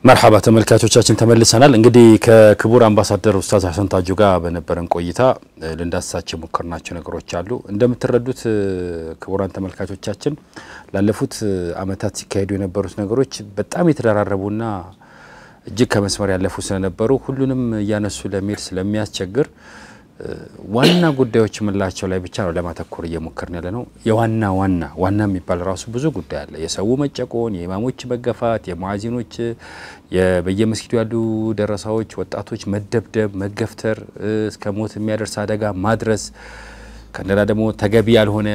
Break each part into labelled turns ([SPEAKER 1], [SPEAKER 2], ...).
[SPEAKER 1] مرحبا ተመልካቾቻችን ተመልሰናል እንግዲህ ከክቡር አምባሳደር ኡስታዝ ሐሰን ታጁ ጋር በነበረን ቆይታ ለንዳሳቸው ሙከራናቸው ነገሮች አሉ እንደምትረዱት ክቡራን ተመልካቾቻችን ላለፉት አመታት ሲካሄዱ የነበሩት ነገሮች በጣም የተደራረቡና እጅግ ከመስመር ያለፉ ስለነበሩ ሁሉንም ያነሱ ለሚል ስለሚያስቸግር ዋና ጉዳዮች ምላቸው ላይ ብቻ ነው ለማተኮር እየሞከርን ያለ ነው የዋና የሚባል ራሱ ብዙ ጉዳይ አለ የሰው መጨቆን የኢማሞች መገፋት የሙአዚኖች በየመስጊዱ ያሉ ደረሳዎች ወጣቶች መደብደብ መገፍተር እስከ ሞት የሚያደርስ አደጋ ማድረስ ከነዳ ደግሞ ተገቢ ያልሆነ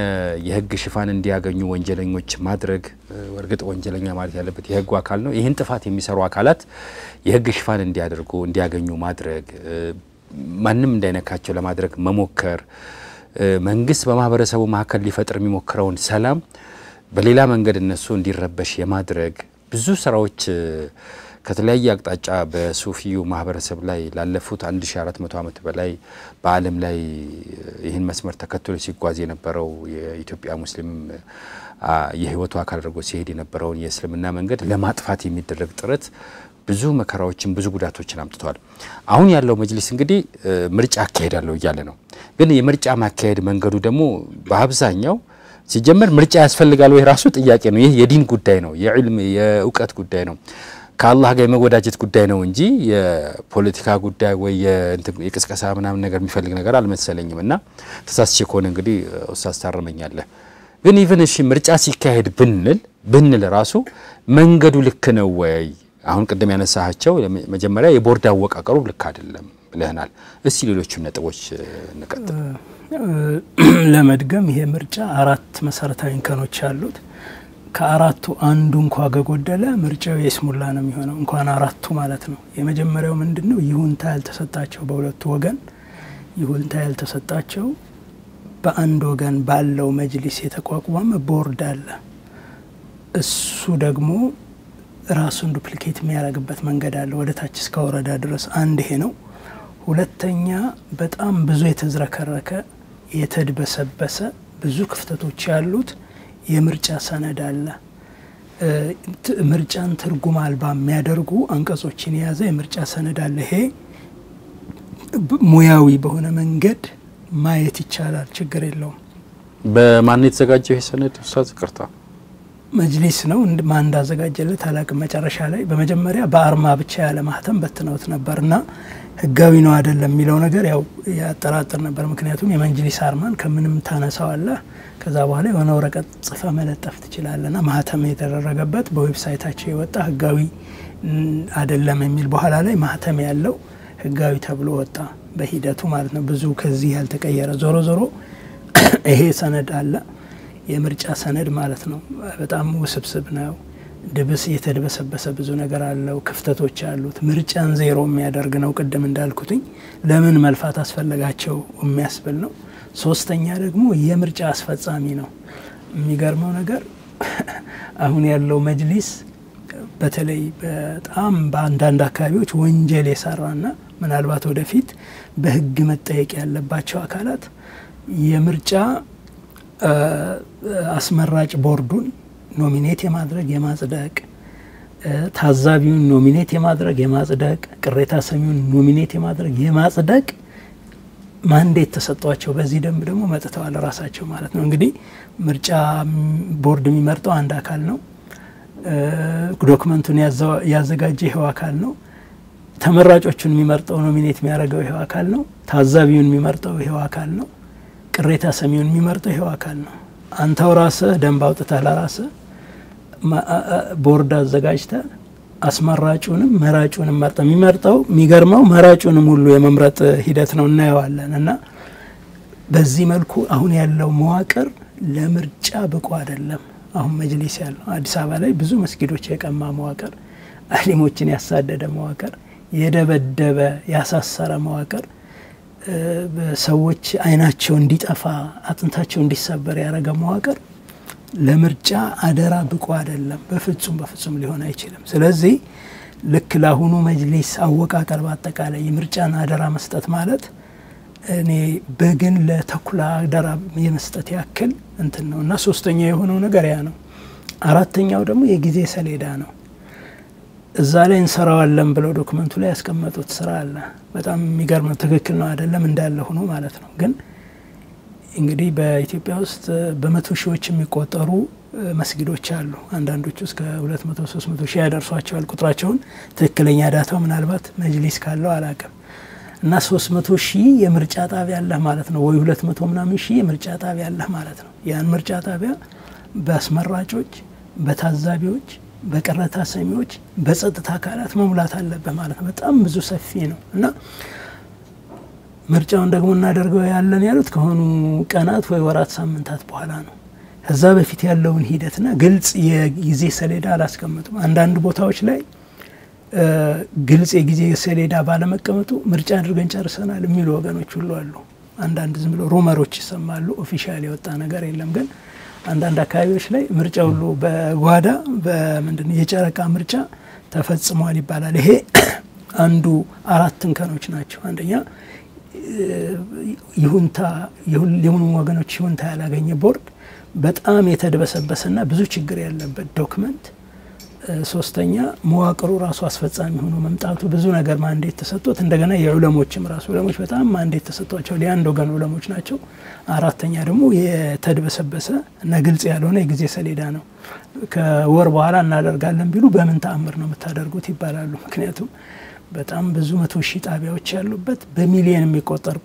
[SPEAKER 1] የህግ ሽፋን እንዲያገኙ ወንጀለኞች ማድረግ ወርግጥ ወንጀለኛ ማለት ያለበት የህግ አካል ነው ይህን ጥፋት የሚሰሩ አካላት የህግ ሽፋን እንዲያገኙ ማድረግ ማንንም እንዳይነካቸው ለማድረግ መሞከር መንግስት በማህበረሰቡ መካከል ሊፈጥር የሚሞክረውን ሰላም በሌላ መንገድ እነሱ እንዲረበሽ የማድረግ ብዙ ስራዎች ከተለያየ አቅጣጫ በሱፊዩ ማህበረሰብ ላይ ላለፉት 1400 ዓመት በላይ በአለም ላይ ይህን መስመር ተከትሎ ሲጓዝ የነበረው የኢትዮጵያ ሙስሊም የህይወቱ አካል አድርጎ ሲሄድ የነበረው የእስልምና መንገድ ለማጥፋት የሚደረግ ጥረት ብዙ መከራዎችን ብዙ ጉዳቶችን አምጥቷል አሁን ያለው መጅሊስ እንግዲህ ምርጫ አካሄዳለው ይያለ ነው ግን የምርጫ ማካሄድ መንገዱ ደግሞ በአብዛኛው ሲጀመር ምርጫ ያስፈልጋል ወይ ራሱ ጥያቄ ነው ይሄ የዲን ጉዳይ ነው የዕልም የእውቀት ጉዳይ ነው ከአላህ ጋር የመወዳጀት ጉዳይ ነው እንጂ የፖለቲካ ጉዳይ ወይ የቅስቀሳ ምናምን ነገር የሚፈልግ ነገር አልመሰለኝምና ተሳስቼ ኮነ እንግዲህ ኡስታዝ ታረመኛለህ ግን ኢቭን እሺ ምርጫ ሲካሄድ ብንል ራሱ መንገዱ ልክ ነው ወይ አሁን ቀደም ያነሳቸው መጀመሪያ የቦርድ አወቃቀሩ ልክ አይደለም ብለናል እስቲ ሌሎችም ነጥቦች እንቀጥል
[SPEAKER 2] ለመድገም ይሄ ምርጫ አራት መሰረታዊ እንከኖች አሉት ከአራቱ አንዱ እንኳን ገጎደለ ምርጫው የስሙላ ነው የሚሆነው እንኳን አራቱ ማለት ነው የመጀመሪያው ምንድነው ይሁንታ ያልተሰጣቸው በሁለቱ ወገን ይሁንታ ያልተሰጣቸው በአንድ ወገን ባለው መጅሊስ የተቋቋመ ቦርድ አለ እሱ ደግሞ ራሱን ዱፕሊኬት የሚያደርግበት መንገድ አለ ወደ ታች እስከ ወረዳ ድረስ አንድ ይሄ ነው ሁለተኛ በጣም ብዙ የተዝረከረከ የተድበሰበሰ ብዙ ክፍተቶች ያሉት የምርጫ ሰነድ አለ ምርጫን ትርጉም አልባ የሚያደርጉ አንቀጾችን የያዘ የምርጫ ሰነድ አለ ይሄ ሙያዊ በሆነ መንገድ ማየት ይቻላል ችግር የለውም
[SPEAKER 1] በማን የተዘጋጀው ይሄ ሰነድ ኡስታዝ ቅርታ
[SPEAKER 2] መጅሊስ ነው ማን እንዳዘጋጀለት አላቅ መጨረሻ ላይ በመጀመሪያ በአርማ ብቻ ያለ ማህተም በትነውት ነበርና ህጋዊ ነው አይደለም የሚለው ነገር ያው ያጠራጥር ነበር ምክንያቱም የመጅሊስ አርማን ከምንም ታነሳው አለ ከዛ በኋላ የሆነ ወረቀት ጽፈ መለጠፍ ትችላለና ማህተም የተደረገበት በዌብሳይታቸው የወጣ ህጋዊ አይደለም የሚል በኋላ ላይ ማህተም ያለው ህጋዊ ተብሎ ወጣ በሂደቱ ማለት ነው ብዙ ከዚህ ያልተቀየረ ዞሮ ይሄ ሰነድ አለ የምርጫ ሰነድ ማለት ነው በጣም ውስብስብ ነው ድብስ የተደበሰበሰ ብዙ ነገር አለው ክፍተቶች አሉት ምርጫን ዜሮ የሚያደርግ ነው ቀደም እንዳልኩትኝ ለምን መልፋት አስፈልጋቸው የሚያስብል ነው ሶስተኛ ደግሞ የምርጫ አስፈጻሚ ነው የሚገርመው ነገር አሁን ያለው መጅሊስ በተለይ በጣም በአንዳንድ አካባቢዎች ወንጀል የሰራና ምናልባት ወደፊት በህግ መጠየቅ ያለባቸው አካላት የምርጫ አስመራጭ ቦርዱን ኖሚኔት የማድረግ የማጽደቅ ታዛቢውን ኖሚኔት የማድረግ የማጽደቅ ቅሬታ ሰሚውን ኖሚኔት የማድረግ የማጽደቅ ማንዴት ተሰጥቷቸው በዚህ ደንብ ደግሞ መጥተዋል ራሳቸው ማለት ነው እንግዲህ ምርጫ ቦርድ የሚመርጠው አንድ አካል ነው ዶክመንቱን ያዘጋጀ ይሄው አካል ነው ተመራጮቹን የሚመርጠው ኖሚኔት የሚያደርገው ይሄው አካል ነው ታዛቢውን የሚመርጠው ይሄው አካል ነው ቅሬታ ሰሚውን የሚመርጠው ይሄው አካል ነው አንተው ራስህ ደንብ አውጥተህ ለራስህ ቦርድ አዘጋጅተህ አስመራጩንም መራጩንም የሚመርጠው የሚገርመው መራጩንም ሁሉ የመምረጥ ሂደት ነው እናየዋለን እና በዚህ መልኩ አሁን ያለው መዋቅር ለምርጫ ብቁ አይደለም አሁን መጅሊስ ያለው አዲስ አበባ ላይ ብዙ መስጊዶች የቀማ መዋቅር አሊሞችን ያሳደደ መዋቅር የደበደበ ያሳሰረ መዋቅር በሰዎች አይናቸው እንዲጠፋ አጥንታቸው እንዲሰበር ያረገ መዋቅር ለምርጫ አደራ ብቁ አይደለም በፍጹም ሊሆን አይችልም ስለዚህ ልክ ለሁኑ መጅሊስ አወቃቀር በአጠቃላይ የምርጫን አደራ መስጠት ማለት እኔ በግን ለተኩላ አደራ የመስጠት ያክል እንትን ነውና ሶስተኛ የሆነው ነገር ያ ነው አራተኛው ደግሞ የጊዜ ሰሌዳ ነው እዛ ላይ እንሰራዋለን ብለው ዶክመንቱ ላይ ያስቀመጡት ስራ አለ በጣም የሚገርም ነው ትክክል ነው አይደለም እንዳለ ሆኖ ማለት ነው ግን እንግዲህ በኢትዮጵያ ውስጥ በመቶ ሺዎች የሚቆጠሩ መስጊዶች አሉ አንዳንዶቹ እስከ 200 300 ሺህ ያደርሷቸዋል ቁጥራቸውን ትክክለኛ ዳታው ምናልባት መጅሊስ ካለው አላቀም እና 300 ሺህ የምርጫ ጣቢያ አለ ማለት ነው ወይ 200 ምናምን ሺህ የምርጫ ጣቢያ አለ ማለት ነው ያን ምርጫ ጣቢያ በአስመራጮች በታዛቢዎች በቀረታ ሰሚዎች በጸጥታ አካላት መሙላት አለበት ማለት ነው በጣም ብዙ ሰፊ ነው እና ምርጫውን ደግሞ እናደርገው ያለን ያሉት ከሆኑ ቀናት ወይ ወራት ሳምንታት በኋላ ነው ከዛ በፊት ያለውን ሂደትና ግልጽ የጊዜ ሰሌዳ አላስቀምጡም አንዳንድ ቦታዎች ላይ ግልጽ የጊዜ ሰሌዳ ባለመቀመጡ ምርጫ አድርገን ጨርሰናል የሚሉ ወገኖች ሁሉ አሉ አንዳንድ ዝም ብሎ ሩመሮች ይሰማሉ ኦፊሻሊ የወጣ ነገር የለም ግን አንዳንድ አካባቢዎች ላይ ምርጫ ሁሉ በጓዳ በመንደን የጨረቃ ምርጫ ተፈጽሟል ይባላል ይሄ አንዱ አራት እንከኖች ናቸው አንደኛ ይሁንታ የሁሉም ወገኖች ይሁንታ ያላገኘ ቦርድ በጣም የተደበሰበሰና ብዙ ችግር ያለበት ዶክመንት ሶስተኛ መዋቅሩ ራሱ አስፈጻሚ ሆኖ መምጣቱ ብዙ ነገር ማንዴት ተሰጥቶት እንደገና የዑለሞችም ራሱ ዑለሞች በጣም ማንዴት ተሰጥቷቸው ሊያንድ ወገን ዑለሞች ናቸው አራተኛ ደግሞ የተደበሰበሰ እና ግልጽ ያልሆነ የጊዜ ሰሌዳ ነው ከወር በኋላ እናደርጋለን ቢሉ በምን ተአምር ነው የምታደርጉት ይባላሉ ምክንያቱም በጣም ብዙ መቶ ሺህ ጣቢያዎች ያሉበት በሚሊዮን የሚቆጠር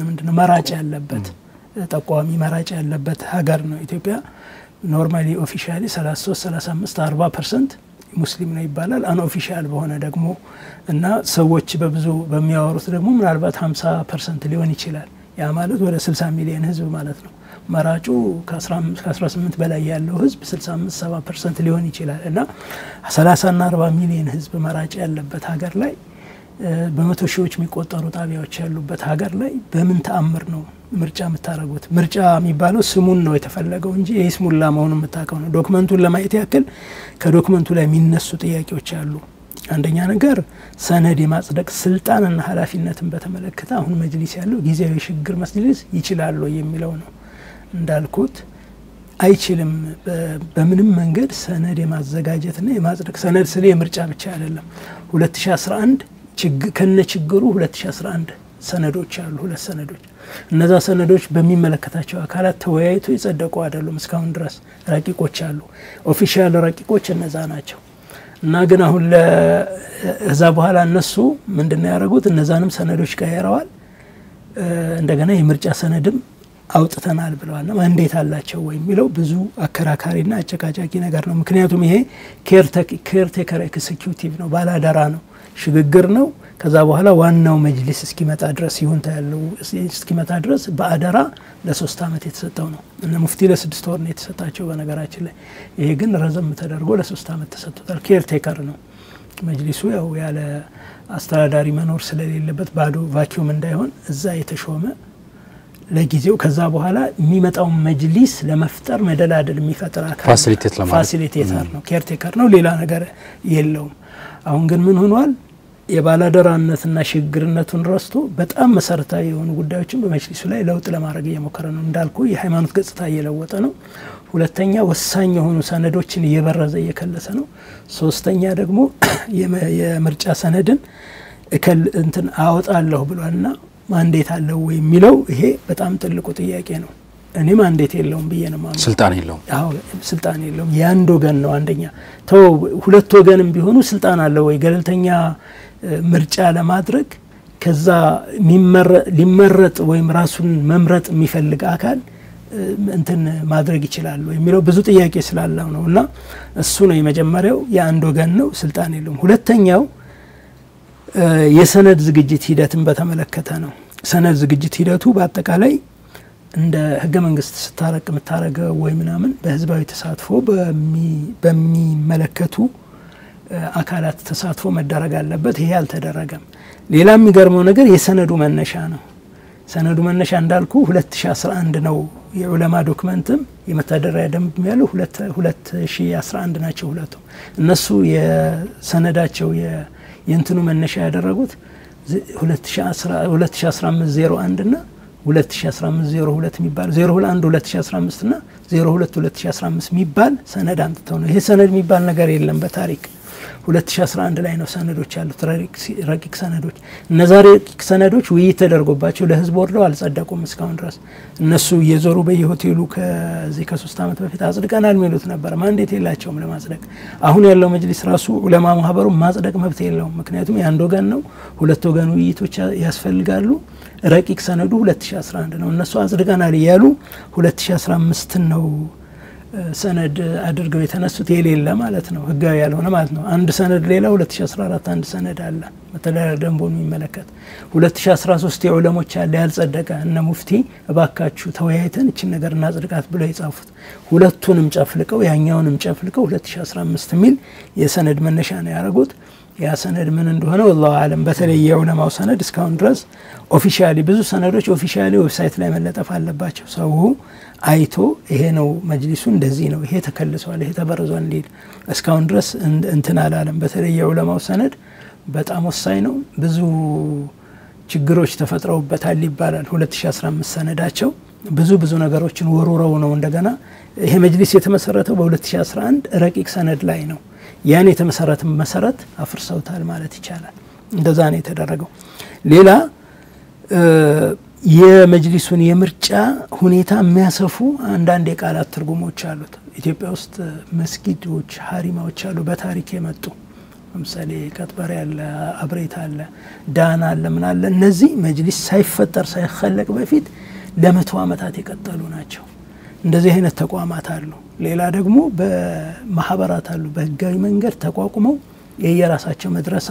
[SPEAKER 2] ምንድነው መራጭ ያለበት ተቋሚ መራጭ ያለበት ሀገር ነው ኢትዮጵያ ኖርማሊ ኦፊሻሊ 33 35 40% ሙስሊም ነው ይባላል አን ኦፊሻል በሆነ ደግሞ እና ሰዎች በብዙ በሚያወሩት ደግሞ ምናልባት 50% ሊሆን ይችላል ያ ማለት ወደ 60 ሚሊዮን ህዝብ ማለት ነው መራጩ ከ18 በላይ ያለው ህዝብ 65 70% ሊሆን ይችላል እና 30 እና 40 ሚሊዮን ህዝብ መራጭ ያለበት ሀገር ላይ በመቶ ሺዎች የሚቆጠሩ ጣቢያዎች ያሉበት ሀገር ላይ በምን ተአምር ነው ምርጫ የምታረጉት ምርጫ የሚባለው ስሙን ነው የተፈለገው እንጂ የስሙላ መሆኑን የምታውቀው ነው ዶክመንቱን ለማየት ያክል ከዶክመንቱ ላይ የሚነሱ ጥያቄዎች አሉ አንደኛ ነገር ሰነድ የማጽደቅ ስልጣንና ኃላፊነትን በተመለከተ አሁን መጅሊስ ያለው ጊዜያዊ ሽግግር መጅሊስ ይችላል የሚለው ነው እንዳልኩት አይችልም በምንም መንገድ ሰነድ የማዘጋጀትና የማጽደቅ ሰነድ ስለ የምርጫ ብቻ አይደለም 2011 ከነ ችግሩ 2011 ሰነዶች አሉ ሁለት ሰነዶች እነዛ ሰነዶች በሚመለከታቸው አካላት ተወያይቶ ይጸደቁ አይደሉም እስካሁን ድረስ ረቂቆች አሉ ኦፊሻል ረቂቆች እነዛ ናቸው እና ግን አሁን ለዛ በኋላ እነሱ ምንድነው ያደረጉት እነዛንም ሰነዶች ቀይረዋል እንደገና የምርጫ ሰነድም አውጥተናል ብለዋል ማንዴት አላቸው ወይ የሚለው ብዙ አከራካሪና አጨቃጫቂ ነገር ነው ምክንያቱም ይሄ ኬርቴከር ኤክሲኪዩቲቭ ነው ባላደራ ነው ሽግግር ነው ከዛ በኋላ ዋናው መጅሊስ እስኪመጣ ድረስ ይሁንታ ያለው እስኪመጣ ድረስ በአደራ ለ3 አመት የተሰጠው ነው እና ሙፍቲ ለ6 ወር ነው የተሰጣቸው በነገራችን ላይ ይሄ ግን ረዘም ተደርጎ ለ3 አመት ተሰጥቷል ኬርቴከር ነው መጅሊሱ ያው ያለ አስተዳዳሪ መኖር ስለሌለበት ባዶ ቫኪዩም እንዳይሆን እዛ የተሾመ ለጊዜው ከዛ በኋላ የሚመጣው መጅሊስ ለመፍጠር መደላደል የሚፈጥር አካል ፋሲሊቴተር ነው ኬርቴከር ነው ሌላ ነገር የለውም አሁን ግን ምን ሆኗል የባላደራነትና ሽግግርነቱን ረስቶ በጣም መሰረታዊ የሆኑ ጉዳዮችን በመጅሊሱ ላይ ለውጥ ለማድረግ እየሞከረ ነው እንዳልኩ የሃይማኖት ገጽታ እየለወጠ ነው ሁለተኛ ወሳኝ የሆኑ ሰነዶችን እየበረዘ እየከለሰ ነው ሶስተኛ ደግሞ የምርጫ ሰነድን እንትን አወጣለሁ ብሏልና ማንዴት አለው ወይ የሚለው ይሄ በጣም ትልቁ ጥያቄ ነው እኔ ማንዴት የለውም በየነ ማለት
[SPEAKER 1] ስልጣን የለውም
[SPEAKER 2] አዎ ስልጣን የለውም ያንድ ወገን ነው አንደኛ ተው ሁለት ወገንም ቢሆኑ ስልጣን አለው ወይ ገለልተኛ ምርጫ ለማድረግ ከዛ ሊመረጥ ወይም ራሱን መምረጥ የሚፈልግ አካል እንትን ማድረግ ይችላል ወይ የሚለው ብዙ ጥያቄ ስላለው ነውና እሱ ነው የመጀመሪያው ያንድ ወገን ነው ስልጣን የለውም ሁለተኛው የሰነድ ዝግጅት ሂደትን በተመለከተ ነው ሰነድ ዝግጅት ሂደቱ በአጠቃላይ እንደ ህገ መንግስት ስታረቅ መታረገው ወይ ምናምን በህዝባዊ ተሳትፎ በሚመለከቱ አካላት ተሳትፎ መደረግ አለበት ይሄ አልተደረገም ሌላ የሚገርመው ነገር የሰነዱ መነሻ ነው ሰነዱ መነሻ እንዳልኩ 2011 ነው የዑለማ ዶክመንትም የመተዳደሪያ ደንብ ያለው 2011 ናቸው ሁለቱ እነሱ የሰነዳቸው የእንትኑ መነሻ ያደረጉት 2015 እና 2015 የሚባል 01 2015 እና 02 2015 የሚባል ሰነድ አንተው ነው ይሄ ሰነድ የሚባል ነገር የለም በታሪክ 2011 ላይ ነው ሰነዶች ያሉት ረቂቅ ሰነዶች እነዛ ረቂቅ ሰነዶች ውይይት ተደርጎባቸው ለህዝብ ወርደው አልጸደቁም እስካሁን ድረስ እነሱ እየዞሩ በየሆቴሉ ከዚህ ከ3 አመት በፊት አጽድቀናል የሚሉት ነበር ማንዴት የላቸውም ለማጽደቅ አሁን ያለው መጅሊስ ራሱ ዑለማ ማህበሩ ማጽደቅ መብት የለውም ምክንያቱም የአንድ ወገን ነው ሁለት ወገን ውይይቶች ያስፈልጋሉ ረቂቅ ሰነዱ 2011 ነው እነሱ አጽድቀናል ይያሉ 2015 ነው ሰነድ አድርገው የተነሱት የሌለ ማለት ነው ህጋዊ ያልሆነ ማለት ነው አንድ ሰነድ ሌላ 2014 አንድ ሰነድ አለ መተዳደሪያ ደንቡን የሚመለከት 2013 የዑለሞች ያለ ያልጸደቀ እነ ሙፍቲ እባካችሁ ተወያይተን እቺ ነገር እናጽድቃት ብለው ይጻፉት ሁለቱንም ጨፍልቀው ያኛውንም ጨፍልቀው 2015 ሚል የሰነድ መነሻ ነው ያረጉት ያ ሰነድ ምን እንደሆነ والله አለም በተለይ የዑለማው ሰነድ እስካሁን ድረስ ኦፊሻሊ ብዙ ሰነዶች ኦፊሻሊ ዌብሳይት ላይ መለጠፍ አለባቸው ሰው አይቶ ይሄ ነው መጅሊሱ እንደዚህ ነው ይሄ ተከልሷል ይሄ ተበረዟል እንዴ እስካሁን ድረስ እንትን አላለም በተለይ የዑለማው ሰነድ በጣም ወሳኝ ነው ብዙ ችግሮች ተፈጥረውበታል ይባላል 2015 ሰነዳቸው ብዙ ነገሮችን ወሩረው ነው እንደገና ይሄ መጅሊስ የተመሰረተው በ2011 ረቂቅ ሰነድ ላይ ነው ያን የተመሰረተ መሰረት አፍርሰውታል ማለት ይቻላል እንደዛ ነው የተደረገው ሌላ የመጅሊሱን የምርጫ ሁኔታ የሚያሰፉ አንዳንድ የቃላት ትርጉሞች አሉት ኢትዮጵያ ውስጥ መስጊዶች ሐሪማዎች አሉ በታሪክ የመጡ ለምሳሌ ቀጥበሬ ያለ አብሬት አለ ዳና አለ ምን አለ እነዚህ መጅሊስ ሳይፈጠር ሳይخلق በፊት ለመቶ አመታት የቀጠሉ ናቸው እንደዚህ አይነት ተቋማት አሉ ሌላ ደግሞ በማህበራት አሉ በህጋዊ መንገድ ተቋቁመው የየራሳቸው መድረሳ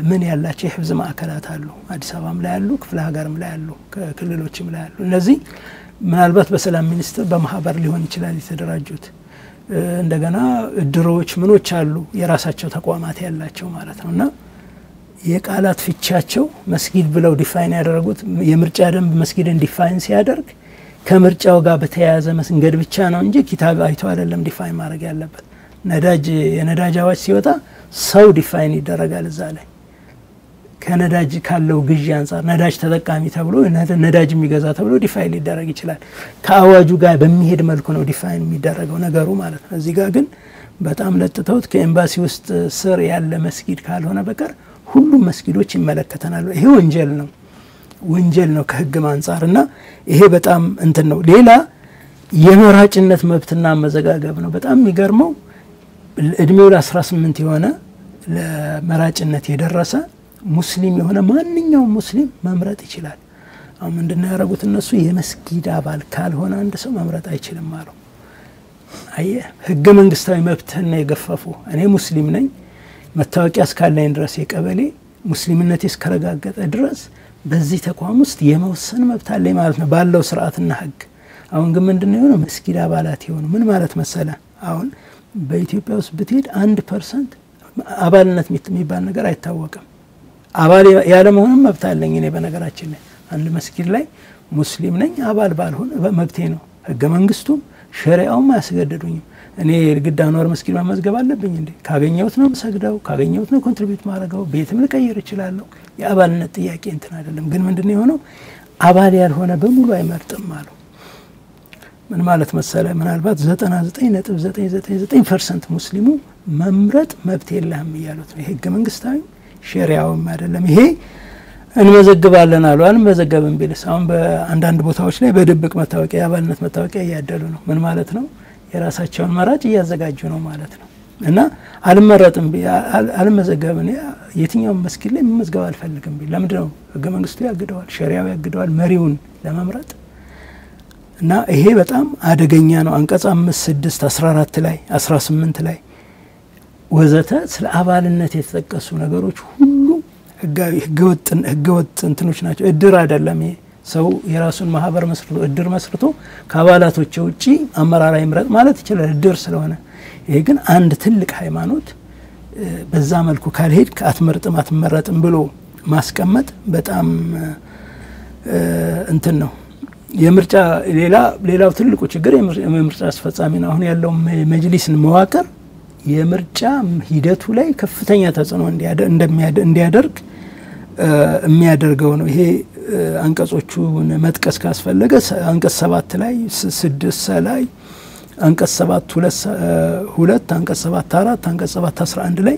[SPEAKER 2] ምን ያላቸው የህፍዝ ማዕከላት አሉ አዲስ አበባም ላይ አሉ ክፍለ ሀገርም ላይ አሉ ከክልሎችም ላይ አሉ እነዚህ ምናልባት በሰላም ሚኒስቴር በማህበር ሊሆን ይችላል የተደራጁት እንደገና ድሮች ምኖች አሉ የራሳቸው ተቋማት ያላቸው ማለት ነውና የቃላት ፍቻቸው መስጊድ ብለው ዲፋይን ያደረጉት የምርጫ ደንብ መስጊድን ዲፋይን ሲያደርግ ከምርጫው ጋር በተያያዘ መንገድ ብቻ ነው እንጂ ኪታብ አይቶ አይደለም ዲፋይን ማድረግ ያለበት የነዳጅ አዋጅ ሲወጣ ሰው ዲፋይን ይደረጋል እዛ ላይ ከነዳጅ ካለው ግዢ አንፃር ነዳጅ ተጠቃሚ ተብሎ ነዳጅ የሚገዛ ተብሎ ዲፋይን ሊደረግ ይችላል ከአዋጁ ጋር በሚሄድ መልኩ ነው ዲፋይን የሚደረገው ነገሩ ማለት ነው እዚህ ጋር ግን በጣም ለጥተውት ከኤምባሲ ውስጥ ስር ያለ መስጊድ ካልሆነ በቀር ሁሉም መስጊዶች ይመለከተናል ይሄ ወንጀል ነው ከህግ አንፃርና ይሄ በጣም እንትን ነው ሌላ የመራጭነት መብትና መዘጋገብ ነው በጣም የሚገርመው እድሜው ለ18 የሆነ ለመራጭነት የደረሰ ሙስሊም የሆነ ማንኛውም ሙስሊም መምረጥ ይችላል አሁን ምንድነው ያደረጉት እነሱ የመስጊድ አባል ካልሆነ አንድ ሰው መምረጥ አይችልም አሉ ህገ መንግስታዊ መብትን የገፈፉ እኔ ሙስሊም ነኝ መታወቂያ እስካለኝ ድረስ የቀበሌ ሙስሊምነቴ እስከረጋገጠ ድረስ በዚህ ተቋም ውስጥ የመወሰን መብት አለኝ ማለት ነው ባለው ስርዓትና ህግ አሁን ግን ምንድነው የሆነው መስጊድ አባላት የሆኑ ምን ማለት መሰለ አሁን በኢትዮጵያ ውስጥ ብትሄድ 1% አባልነት የሚባል ነገር አይታወቅም አባል ያለ መሆኑን መብት አለኝ እኔ በነገራችን ላይ አንድ መስጊድ ላይ ሙስሊም ነኝ አባል ባልሆን መብቴ ነው ህገ መንግስቱም ሸሪዓውም አያስገድዱኝም እኔ ግድ አንዋር መስጊድ ማመዝገብ አለብኝ እንዴ ካገኘሁት ነው መስገዳው ካገኘሁት ነው ኮንትሪቢዩት ማድረገው ቤትም ልቀይር ይችላል የአባልነት ጥያቄ እንትን አይደለም ግን ምንድነው የሆነው አባል ያልሆነ በሙሉ አይመርጥም አሉ ምን ማለት መሰለ ምናልባት 99.999% ሙስሊሙ መምረጥ መብት የለህም ይያሉት ነው ህገ መንግስታዊ ሸሪዓውም አይደለም ይሄ እንመዘግባለን አሉ አንመዘገብም ቢልስ አሁን በአንዳንድ ቦታዎች ላይ በድብቅ መታወቂያ አባልነት መታወቂያ ያያደሉ ነው ምን ማለት ነው የራሳቸውን መራጭ ያዘጋጁ ነው ማለት ነው እና አልመረጥም አልመዘገብም የትኛው መስጊድ ላይ መመዝገብ አልፈልግም ቢል ለምንድነው ህገ መንግስቱ ያግደዋል ሸሪዓው ያግደዋል መሪውን ለመምረጥ እና ይሄ በጣም አደገኛ ነው አንቀጽ 5 6 14 ላይ 18 ላይ ወዘተ ስለ አባልነት የተጠቀሱ ነገሮች ሁሉ ህገወጥ እንትኖች ናቸው እድር አይደለም ሰው የራሱን ማህበር መስርቶ እድር መስርቶ ከአባላቶቹ ውጪ አመራር አይምረጥ ማለት ይችላል እድር ስለሆነ ይሄ ግን አንድ ትልቅ ሃይማኖት በዛ መልኩ ካልሄድ አትመረጥም ብሎ ማስቀመጥ በጣም እንትን ነው የምርጫ ሌላው ትልቁ ችግር የምርጫ አስፈጻሚ ነው አሁን ያለው መጅሊስን መዋቅር የምርጫ ሂደቱ ላይ ከፍተኛ ተጽዕኖ እንዲያደርግ የሚያደርገው ነው ይሄ አንቀጾቹን መጥቀስ ካስፈለገ አንቀጽ 7 ላይ 6 ላይ አንቀጽ 7 2 አንቀጽ 7 4 አንቀጽ 7 11 ላይ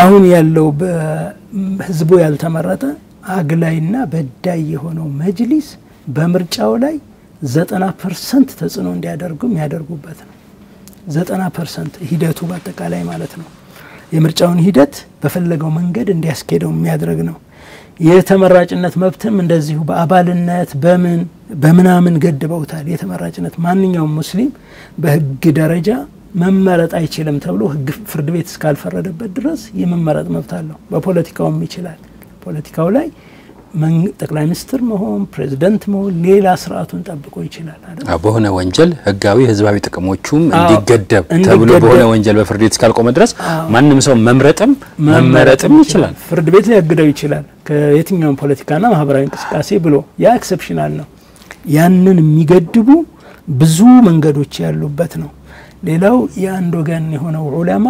[SPEAKER 2] አሁን ያለው በህዝቡ ያልተመረጠ አግላይና በዳይ የሆነው መጅሊስ በምርጫው ላይ 90% ተጽዕኖ እንዲያደርጉ የሚያደርጉበት ነው 90% ሂደቱ በአጠቃላይ ማለት ነው የምርጫውን ሂደት በፈለገው መንገድ እንዲያስኬደው የሚያደርግ ነው የተመራጭነት መብትም እንደዚሁ በአባልነት በምናምን ገድበውታል የተመራጭነት ማንኛውም ሙስሊም በህግ ደረጃ መመረጥ አይችልም ተብሎ ህግ ፍርድ ቤት እስካልፈረደበት ድረስ የመመረጥ መብት አለው በፖለቲካውም ይችላል ፖለቲካው ላይ ጠቅላይ ሚኒስትር መሆን ፕሬዝዳንት መሆን ሌላ ስርዓቱን ጠብቆ ይችላል አይደል
[SPEAKER 1] በሆነ ወንጀል ህጋዊ ህዝባዊ ጥቅሞቹም እንዲገደብ ተብሎ በሆነ ወንጀል በፍርድ ቤት እስካልቆመ ድረስ ማንንም ሰው መመረጥም ይችላል
[SPEAKER 2] ፍርድ ቤት ሊያግደው ይችላል ከየትኛውም ፖለቲካና ማህበራዊ እንቅስቃሴ ብሎ ያ ኤክሰፕሽናል ነው ያንን የሚገድቡ ብዙ መንገዶች ያሉበት ነው ሌላው የአንድ ወገን የሆነው ዑለማ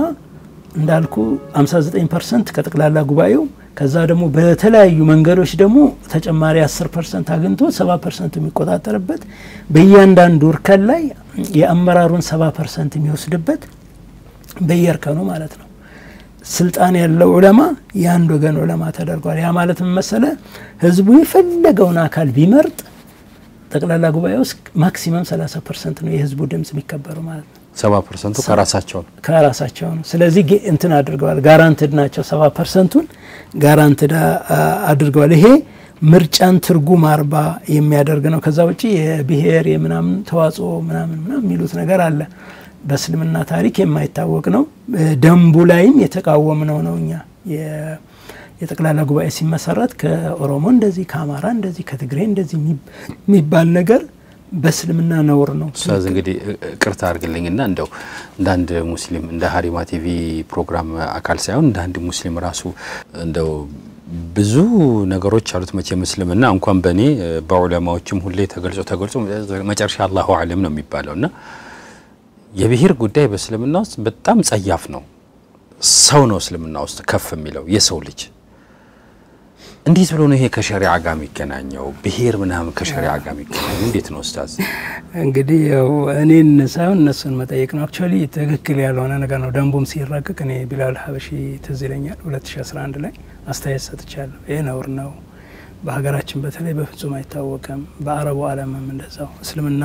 [SPEAKER 2] እንዳልኩ 59% ከጠቅላላ ጉባኤው ከዛ ደግሞ በተለያዩ መንገዶች ደግሞ ተጨማሪ 10% አግንቶ 70% የሚቆጣጠርበት በእያንዳንዱ እርከን ላይ የአመራሩን 70% የሚወስድበት በየእርከኑ ማለት ነው ስልጣን ያለው ዑለማ የአንድ ወገን ዑለማ ተደርጓል ያ ማለት ምን መሰለ ህዝቡ የፈለገውን አካል ቢመርጥ ጠቅላላ ጉባኤው ማክሲመም 30% ነው የህዝቡ ድምጽ የሚከበረው ማለት ነው
[SPEAKER 1] 70% ከራሳቸው ነው ስለዚህ እንትን አድርገዋል ጋራንቲድ ናቸው 70%ን ጋራንቲድ አድርገዋል ይሄ ምርጫን ትርጉም 40 የሚያደርግ ነው ከዛ ውጪ የብሔር የምናምን ተዋጽኦ ምናምን የሚሉት ነገር አለ በእስልምና ታሪክ የማይታወቅ ነው ደንቡ ላይም የተቃወምነው ነው እኛ የጠቅላላ ጉባኤ ሲመሰረት ከኦሮሞ እንደዚህ ከአማራ እንደዚህ ከትግሬ እንደዚህ የሚባል ነገር በእስልምና ነውር ነው ስለዚ እንግዲህ ቅርታ አርግልኝና እንደው እንዳንድ ሙስሊም እንደ ሀሪማ ቲቪ ፕሮግራም አካል ሳይሆን እንዳንድ ሙስሊም ራሱ እንደው ብዙ ነገሮች አሉት መቼ ሙስሊምና እንኳን በኔ በዑለማዎችም ሁሌ ተገልጾ መጨረሻ አላሁ አለም ነው የሚባለውና የብሔር ጉዳይ በእስልምና ውስጥ በጣም ጸያፍ ነው ሰው ነው እስልምና ውስጥ ከፍ የሚለው የሰው ልጅ እንዴት ብሎ ነው ይሄ ከሸሪዓ ጋር የሚገናኘው ብሔር ምናምን ከሸሪዓ ጋር የሚገናኘው እንዴት ነው ኡስታዝ
[SPEAKER 2] እንግዲህ ያው እኔን ሳይሆን እነሱን መጠየቅ ነው አክቹአሊ ትክክል ያልሆነ ነገር ነው ደንቡም ሲራቀቅ እኔ ቢላል ሀበሺ ትዝ ይለኛል 2011 ላይ አስተያየት ሰጥቻለሁ ይሄ ነውር ነው በሀገራችን በተለይ በፍጹም አይታወቅም በአረቡ ዓለምም እንደዛው እስልምና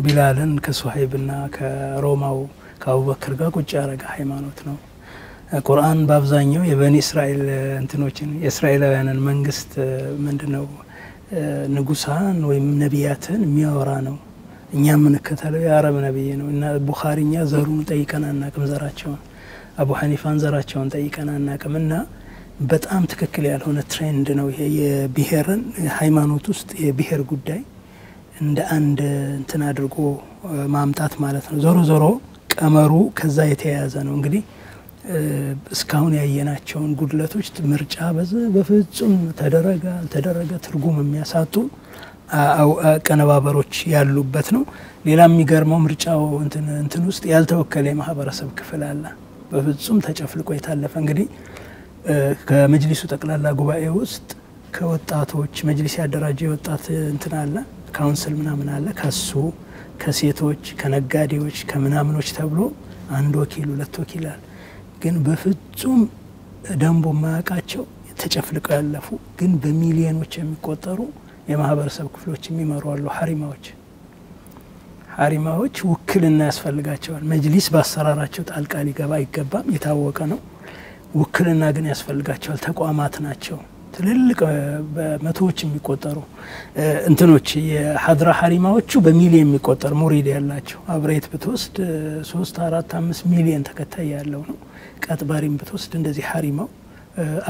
[SPEAKER 2] ቢላልን ከሱሃይብና ከሮማው ከአቡበክር ጋር ቁጭ ያረጋ ሃይማኖት ነው ቁርአን በአብዛኛው የበኒ እስራኤል እንትኖችን የእስራኤላውያንን መንግስት ምንድነው ንጉሳን ወይም ነቢያትን የሚያወራ ነው እኛ ምን ከተለው የአረብ ነብይ ነው እና ቡኻሪኛ ዘሩን ጠይቀናና ቅምዘራቸውን አቡ ሐኒፋን ዘራቸውን ጠይቀናና ቅምና በጣም ትክክል ያልሆነ ትሬንድ ነው ይሄ የብሔርን ሃይማኖት ውስጥ የብሔር ጉዳይ እንደ አንድ እንትን አድርጎ ማምጣት ማለት ነው ዞሮ ቀመሩ ከዛ የተያያዘ ነው እንግዲህ እስካሁን ያየናቸውን ጉድለቶች ምርጫ በፍጹም ተደረገ ትርጉም የሚያሳጡ ቀነባበሮች ያሉበት ነው ሌላ የሚገርመው ምርጫው እንትን ውስጥ ያልተወከለ የማህበረሰብ ክፍል አለ በፍጹም ተጨፍልቆ የታለፈ እንግዲህ ከመጅሊሱ ጠቅላላ ጉባኤ ውስጥ ከወጣቶች መጅሊስ ያደራጀ ወጣት እንትን አለ ካውንስል ምናምን አለ ከሱ ከሴቶች ከነጋዴዎች ከምናምኖች ተብሎ አንድ ወኪል ሁለት ወኪል አለ ግን በፍጹም ደንቡ ማያቃቸው ተጨፍልቀው ያለፉ ግን በሚሊዮኖች የሚቆጠሩ የማህበረሰብ ክፍሎች የሚመሩ አሉ ሐሪማዎች ውክልና ያስፈልጋቸዋል መጅሊስ ባሰራራቸው ጣልቃ ሊገባ አይገባም የታወቀ ነው ውክልና ግን ያስፈልጋቸዋል ተቋማት ናቸው ትልልቅ በመቶዎች የሚቆጠሩ እንትኖች የሐድራ ሐሪማዎቹ በሚሊዮን የሚቆጠር ሙሪድ ያላቸው አብሬት ብትወስድ 3 4 5 ሚሊዮን ተከታይ ያለው ነው ቀጥባሪም ብትወስድ እንደዚህ ሐሪማው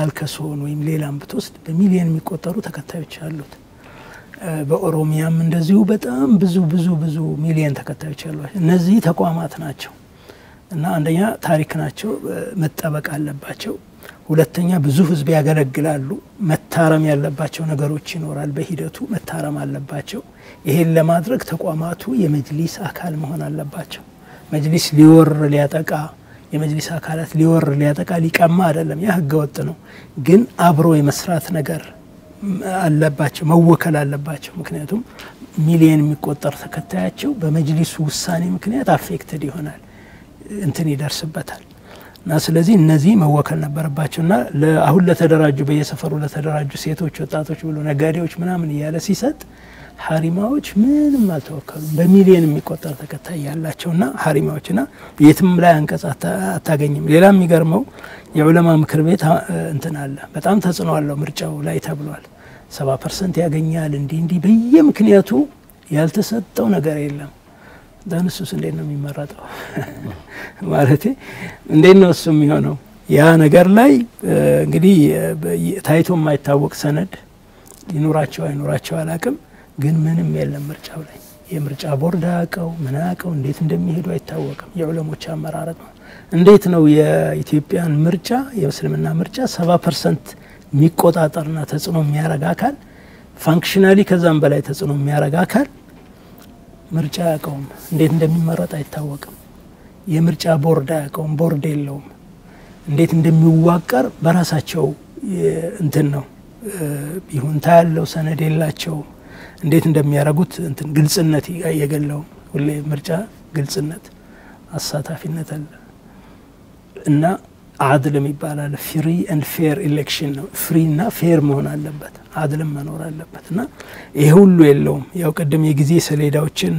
[SPEAKER 2] አልከሶን ወይም ሌላም ብትወስድ በሚሊዮን የሚቆጠሩ ተከታዮች አሉት በኦሮሚያም እንደዚሁ በጣም ብዙ ሚሊዮን ተከታዮች አሏቸው እነዚህ ተቋማት ናቸው እና አንደኛ ታሪክ ናቸው መጠበቅ አለባቸው ሁለተኛ ብዙ ህዝብ ያገለግላሉ መታረም ያለባቸው ነገሮች ይኖራል በሂደቱ መታረም አለባቸው ይሄን ለማድረግ ተቋማቱ የመጅሊስ አካል መሆን አለባቸው መጅሊስ ሊወር ሊያጠቃ የመጅሊስ አካላት ሊወር ሊያጠቃ ሊቀማ አይደለም ያ ህገ ወጥ ነው ግን አብሮ የመስራት ነገር አለባቸው መወከል አለባቸው ምክንያቱም ሚሊየን የሚቆጠር ተከታያቸው በመጅሊሱ ውሳኔ ምክንያት አፌክትድ ይሆናል እንትን ይደርስበታል እና ስለዚህ እነዚህ መወከል ነበረባቸውና አሁን ለተደራጁ በየሰፈሩ ለተደራጁ ሴቶች ወጣቶች ብሎ ነጋዴዎች ምናምን ይያለ ሲሰጥ ሐሪማዎች ምንም አልተወከሉም በሚሊየን የሚቆጠር ተከታይ ያላቸውና ሐሪማዎችና የትም ላይ አንቀጽ አታገኝም ሌላ የሚገርመው የዑለማ ምክር ቤት እንትን አለ በጣም ተጽዕኖ አለው ምርጫው ላይ ተብሏል 70% ያገኛል እንዲ በየምክንያቱ ያልተሰጠው ነገር የለም ዳንሱስ እንዴት ነው የሚመረጠው ማለት እንዴት ነው እሱ የሚሆነው ያ ነገር ላይ እንግዲህ ታይቶ የማይታወቅ ሰነድ ይኖራቸው አይኖራቸው አላቅም ግን ምንም የለም ምርጫው ላይ የምርጫ ቦርድ አቀው ምናቀው እንዴት እንደሚሄዱ አይታወቅም የዑለሞች አመራረጥ ነው እንዴት ነው የኢትዮጵያን ምርጫ የእስልምና ምርጫ 70% ሚቆጣጠርና ተጽዕኖ የሚያረጋ አካል ፋንክሽናሊ ከዛም በላይ ተጽዕኖ የሚያረጋ አካል ምርጫ ያቀውም እንዴት እንደሚመረጥ አይታወቅም የምርጫ ቦርድ ያቀውም ቦርድ የለውም እንዴት እንደሚዋቀር በራሳቸው እንትን ነው ይሁንታ ያለው ሰነድ የላቸው እንዴት እንደሚያረጉት እንትን ግልጽነት የገለው ሁሌ ምርጫ ግልጽነት አሳታፊነት አለ እና አድልም ይባላል ፍሪ ኤንድ ፌር ኢሌክሽን ነው ፍሪ እና ፌር መሆን አለበት አድልም መኖር አለበትና ይሄ ሁሉ የለውም ያው ቀደም የጊዜ ሰሌዳዎችን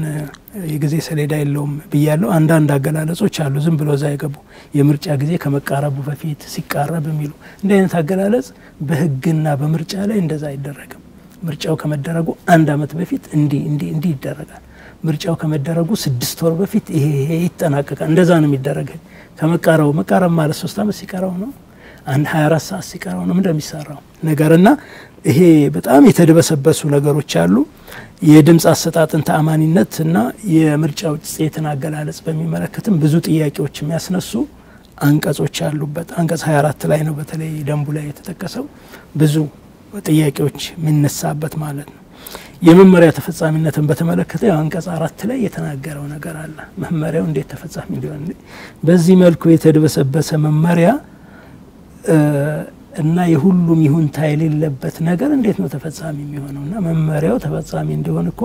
[SPEAKER 2] የጊዜ ሰሌዳ የለውም ብያለሁ አንዳንድ አገላለጾች አሉ ዝም ብሎ ዛይገቡ የምርጫ ጊዜ ከመቃረቡ በፊት ሲቃረብ የሚሉ እንደ አይነት አገላለጽ በህግና በምርጫ ላይ እንደዛ አይደረግም ምርጫው ከመደረጉ አንድ አመት በፊት እንዲ ይደረጋል ምርጫው ከመደረጉ 6 ወር በፊት ይሄ ይጠናቀቃል እንደዛ ነው የሚደረገው ከመቃረቡ መቃረብ ማለት 3 አመት ሲቀረው ነው አንድ 24 ሰዓት ሲቀረው ነው እንደሚሰራው ነገርና ይሄ በጣም የተደበሰበሱ ነገሮች አሉ የድምጽ አሰጣጥን ተአማኒነትና የምርጫው ጽየትን አገላለጽ በሚመለከትም ብዙ ጥያቄዎች የሚያስነሱ አንቀጾች አሉበት አንቀጽ 24 ላይ ነው በተለይ ደንቡ ላይ የተጠቀሰው ብዙ ጥያቄዎች ምንነሳበት ማለት ነው የመመሪያ ተፈጻሚነትን በተመለከተ አንቀጽ 4 ላይ የተናገረው ነገር አለ መመሪያው እንዴት ተፈጻሚ እንዲሆን በዚህ መልኩ የተደበሰበሰ መመሪያ እና የሁሉም ይሁንታ የሌለበት ነገር እንዴት ነው ተፈጻሚ የሚሆነውና መመሪያው ተፈጻሚ እንዲሆን እኮ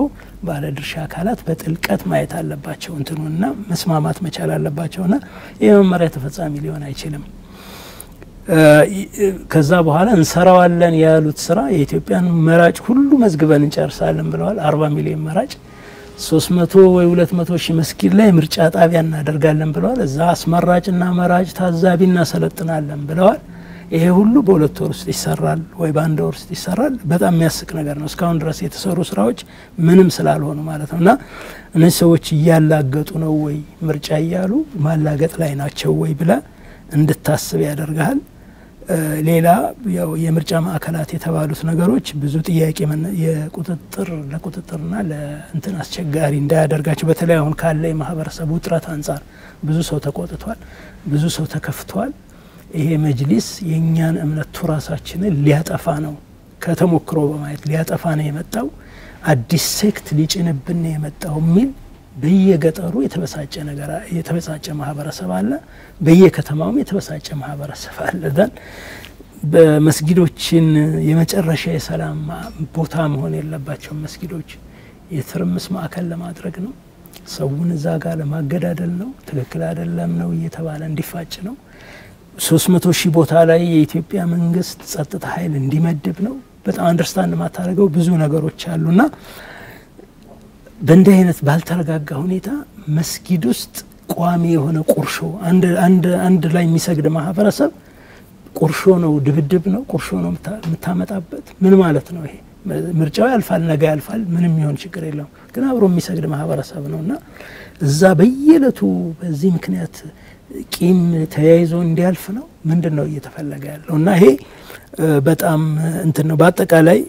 [SPEAKER 2] ባለ ድርሻ አካላት በጥልቀት ማየት አለባቸው እንትኑና መስማማት መቻል አለባቸውና የመመሪያ ተፈጻሚ ሊሆን አይችልም ከዛ በኋላ እንሰራዋለን ያሉት ስራ የኢትዮጵያን መራጭ ሁሉ መዝግበን እንጨርሳለን ብለዋል 40 ሚሊዮን መራጭ 300 ወይ 200 ሺህ መስጊድ ላይ ምርጫ ጣቢያ እናደርጋለን ብለዋል እዛ አስመራጭና መራጭ ታዛቢና ሰለጥናለን ብለዋል ይሄ ሁሉ በሁለት ወር ውስጥ ይሰራል ወይ በአንድ ወር ውስጥ ይሰራል በጣም የሚያስቅ ነገር ነው እስካሁን ድረስ የተሰሩ ስራዎች ምንም ስላልሆኑ ማለት ነውና እነዚህ ሰዎች ያላገጡ ነው ወይ ምርጫ ያያሉ ማላገጥ ላይ ናቸው ወይ ብላ እንድታስብ ያደርጋል ሌላ ያው የምርጫ ማዕከላት የተባሉት ነገሮች ብዙ ጥያቄ የቁጥጥር ለቁጥጥርና ለእንትን አስቸጋሪ እንዳያደርጋቸው በተለይ አሁን ካለ የማህበረሰቡ ውጥረት አንፃር ብዙ ሰው ተቆጥቷል ብዙ ሰው ተከፍቷል ይሄ መጅሊስ የኛን እምነት ቱራሳችንን ሊያጠፋ ነው ከተሞክሮ በማየት ሊያጠፋ ነው የመጣው አዲስ ሴክት ሊጭንብን ነው የመጣው ሚል በየገጠሩ የተበሳጨ ማህበረሰብ አለ በየከተማውም የተበሳጨ ማህበረሰብ አለ ደን በመስጊዶችን የመጨረሻ የሰላም ቦታ መሆን የለባቸው መስጊዶች የትርምስ ማዕከል ለማድረግ ነው ሰውን እዛ ጋር ለማገዳደል ነው ትክክል አይደለም ነው እየተባለ እንዲፋጭ ነው 300 ሺህ ቦታ ላይ የኢትዮጵያ መንግስት ጸጥታ ኃይል እንዲመድብ ነው በጣም አንደርስታንድ ማታረገው ብዙ ነገሮች አሉና በእንዲህ አይነት ባልተረጋጋ ሁኔታ መስጊድ ውስጥ ቋሚ የሆነ ቁርሾ አንድ ላይ የሚሰግድ ማህበረሰብ ቁርሾ ነው ድብድብ ነው ቁርሾ ነው የምታመጣበት ምን ማለት ነው ይሄ ምርጫው ያልፋል ነገ ያልፋል ምንም ይሆን ችግር የለም ግን አብሮ የሚሰግድ ማህበረሰብ ነውና እዛ በየለቱ በዚህ ምክንያት ቂም ተያይዞ እንዲያልፍ ነው ምንድነው እየተፈለገ ያለውና ይሄ በጣም እንትን ነው በአጠቃላይ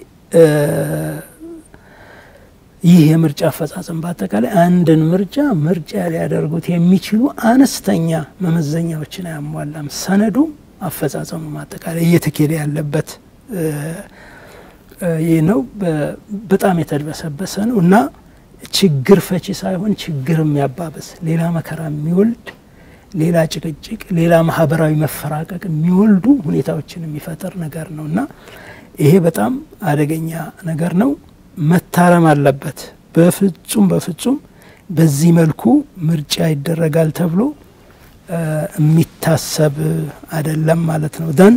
[SPEAKER 2] ይህ የምርጫ አፈጻጸም በአጠቃላይ አንድን ምርጫ ሊያደርጉት የሚችሉ አነስተኛ መመዘኛዎችን ያሟላም ሰነዱ አፈጻጸሙ ማጠቃላይ እየተከለ ያለበት ይህ ነው በጣም የተደበሰበሰ ነው እና ችግር ፈቺ ሳይሆን ችግር የሚያባብስ ሌላ መከራ የሚወልድ ሌላ ጭቅጭቅ ሌላ ማህበራዊ መፈራቀቅ የሚወልዱ ሁኔታዎችን የሚፈጠር ነገር ነውና ይሄ በጣም አደገኛ ነገር ነው መታረም አለበት በፍጹም በዚህ መልኩ ምርጫ ይደረጋል ተብሎ የሚታሰብ አይደለም ማለት ነው ደን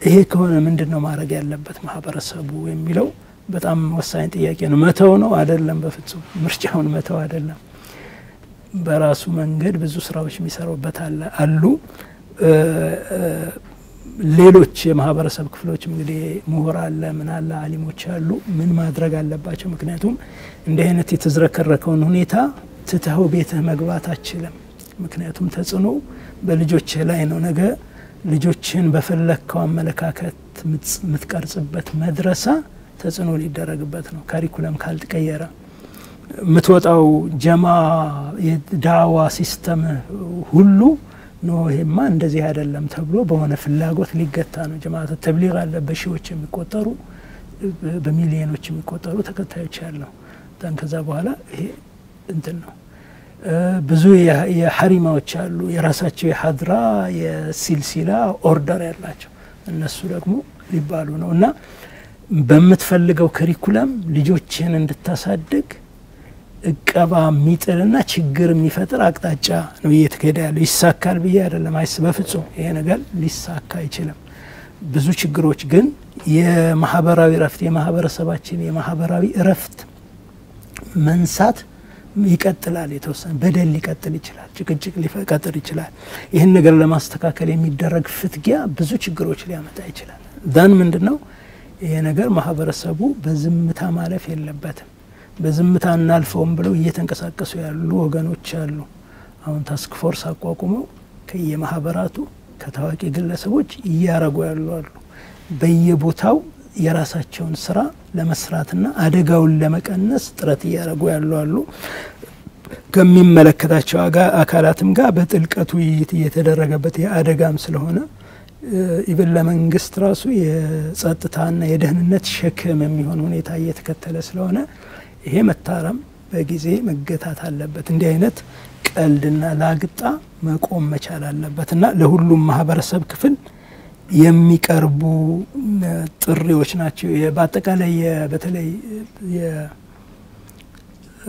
[SPEAKER 2] ይሄ ከሆነ ምንድነው ማድረግ ያለበት ማህበረሰቡ የሚለው በጣም ወሳኝ ጥያቄ ነው መተው ነው አይደለም በፍጹም ምርጫውን መተው አይደለም በራሱ መንገድ ብዙ ስራዎች የሚሰሩበት አሉ ሌሎች የማህበረሰብ ክፍሎች እንግዲህ ምሁር አለ ምን አለ አሊሞች አሉ ምን ማድረግ አለባቸው ምክንያቱም እንደ አይነት የተዝረከረከውን ሁኔታ ትተው ቤትህ መግባት አችልም ምክንያቱም ተጽኖ በልጆች ላይ ነው ነገ ልጆችን በፈለከው አመለካከት ምትቀርጽበት መድረሳ ተጽኖ ሊደረግበት ነው ካሪኩለም ካልተቀየረ ምትወጣው ጀማ የዳዋ ሲስተም ሁሉ ነው ይሄማ እንደዚህ አይደለም ተብሎ በሆነ ፍላጎት ሊገታ ነው ጀማዓት ተብሊግ አለ በሺዎች የሚቆጠሩ በሚሊዮኖች የሚቆጠሩ ተከታዮች ያለው ታን ከዛ በኋላ ይሄ እንትን ነው ብዙ የሐሪማዎች አሉ የራሳቸው የሐድራ የሲልሲላ ኦርደር ያላቸው እነሱ ደግሞ ሊባሉ ነውና በመትፈልገው ከሪኩለም ልጆችን እንድታሳድግ እቀባ ሚጥልና ችግር የሚፈጥር አቅጣጫ ነው እየተከደ ያለው ይሳካል ብዬ አይደለም በፍጹም ይሄ ነገር ሊሳካ አይችልም ብዙ ችግሮች ግን የማህበራዊ ረፍት የማህበረሰባችን የማህበራዊ ረፍት መንሳት ይቀጥላል የተወሰነ በደል ሊቀጥል ይችላል ጭቅጭቅ ሊፈቀጥር ይችላል ይሄን ነገር ለማስተካከል የሚደረግ ፍትጊያ ብዙ ችግሮች ሊያመጣ ይችላል ዳን ምንድነው ይሄ ነገር ማህበረሰቡ በዝምታ ማለፍ የለበትም በዝምታ እናልፈውም ብለው እየተንቀሳቀሱ ያሉ ወገኖች አሉ አሁን ታስክ ፎርስ አቋቁመው ከየማህበራቱ ከታዋቂ ግለሰቦች እያረጉ ያሉ አሉ በየቦታው የራሳቸውን ስራ ለመስራትና አደጋውን ለመቀነስ ጥረት እያረጉ ያሉ አሉ ከሚመለከታቸው አካላትም ጋር በጥልቀቱ እየተደረገበት የአደጋም ስለሆነ ኢቭን ለመንግስት ራሱ የጸጥታና የደህንነት ሸክም የሚሆን ሁኔታ እየተከተለ ስለሆነ ይሄ መታረም በጊዜ መገታት አለበት እንዲህ አይነት ቀልድና ላግጣ መቆም መቻል አለበትና ለሁሉም ማህበረሰብ ክፍል የሚቀርቡ ጥሪዎች ናቸው በአጠቃላይ በተለይ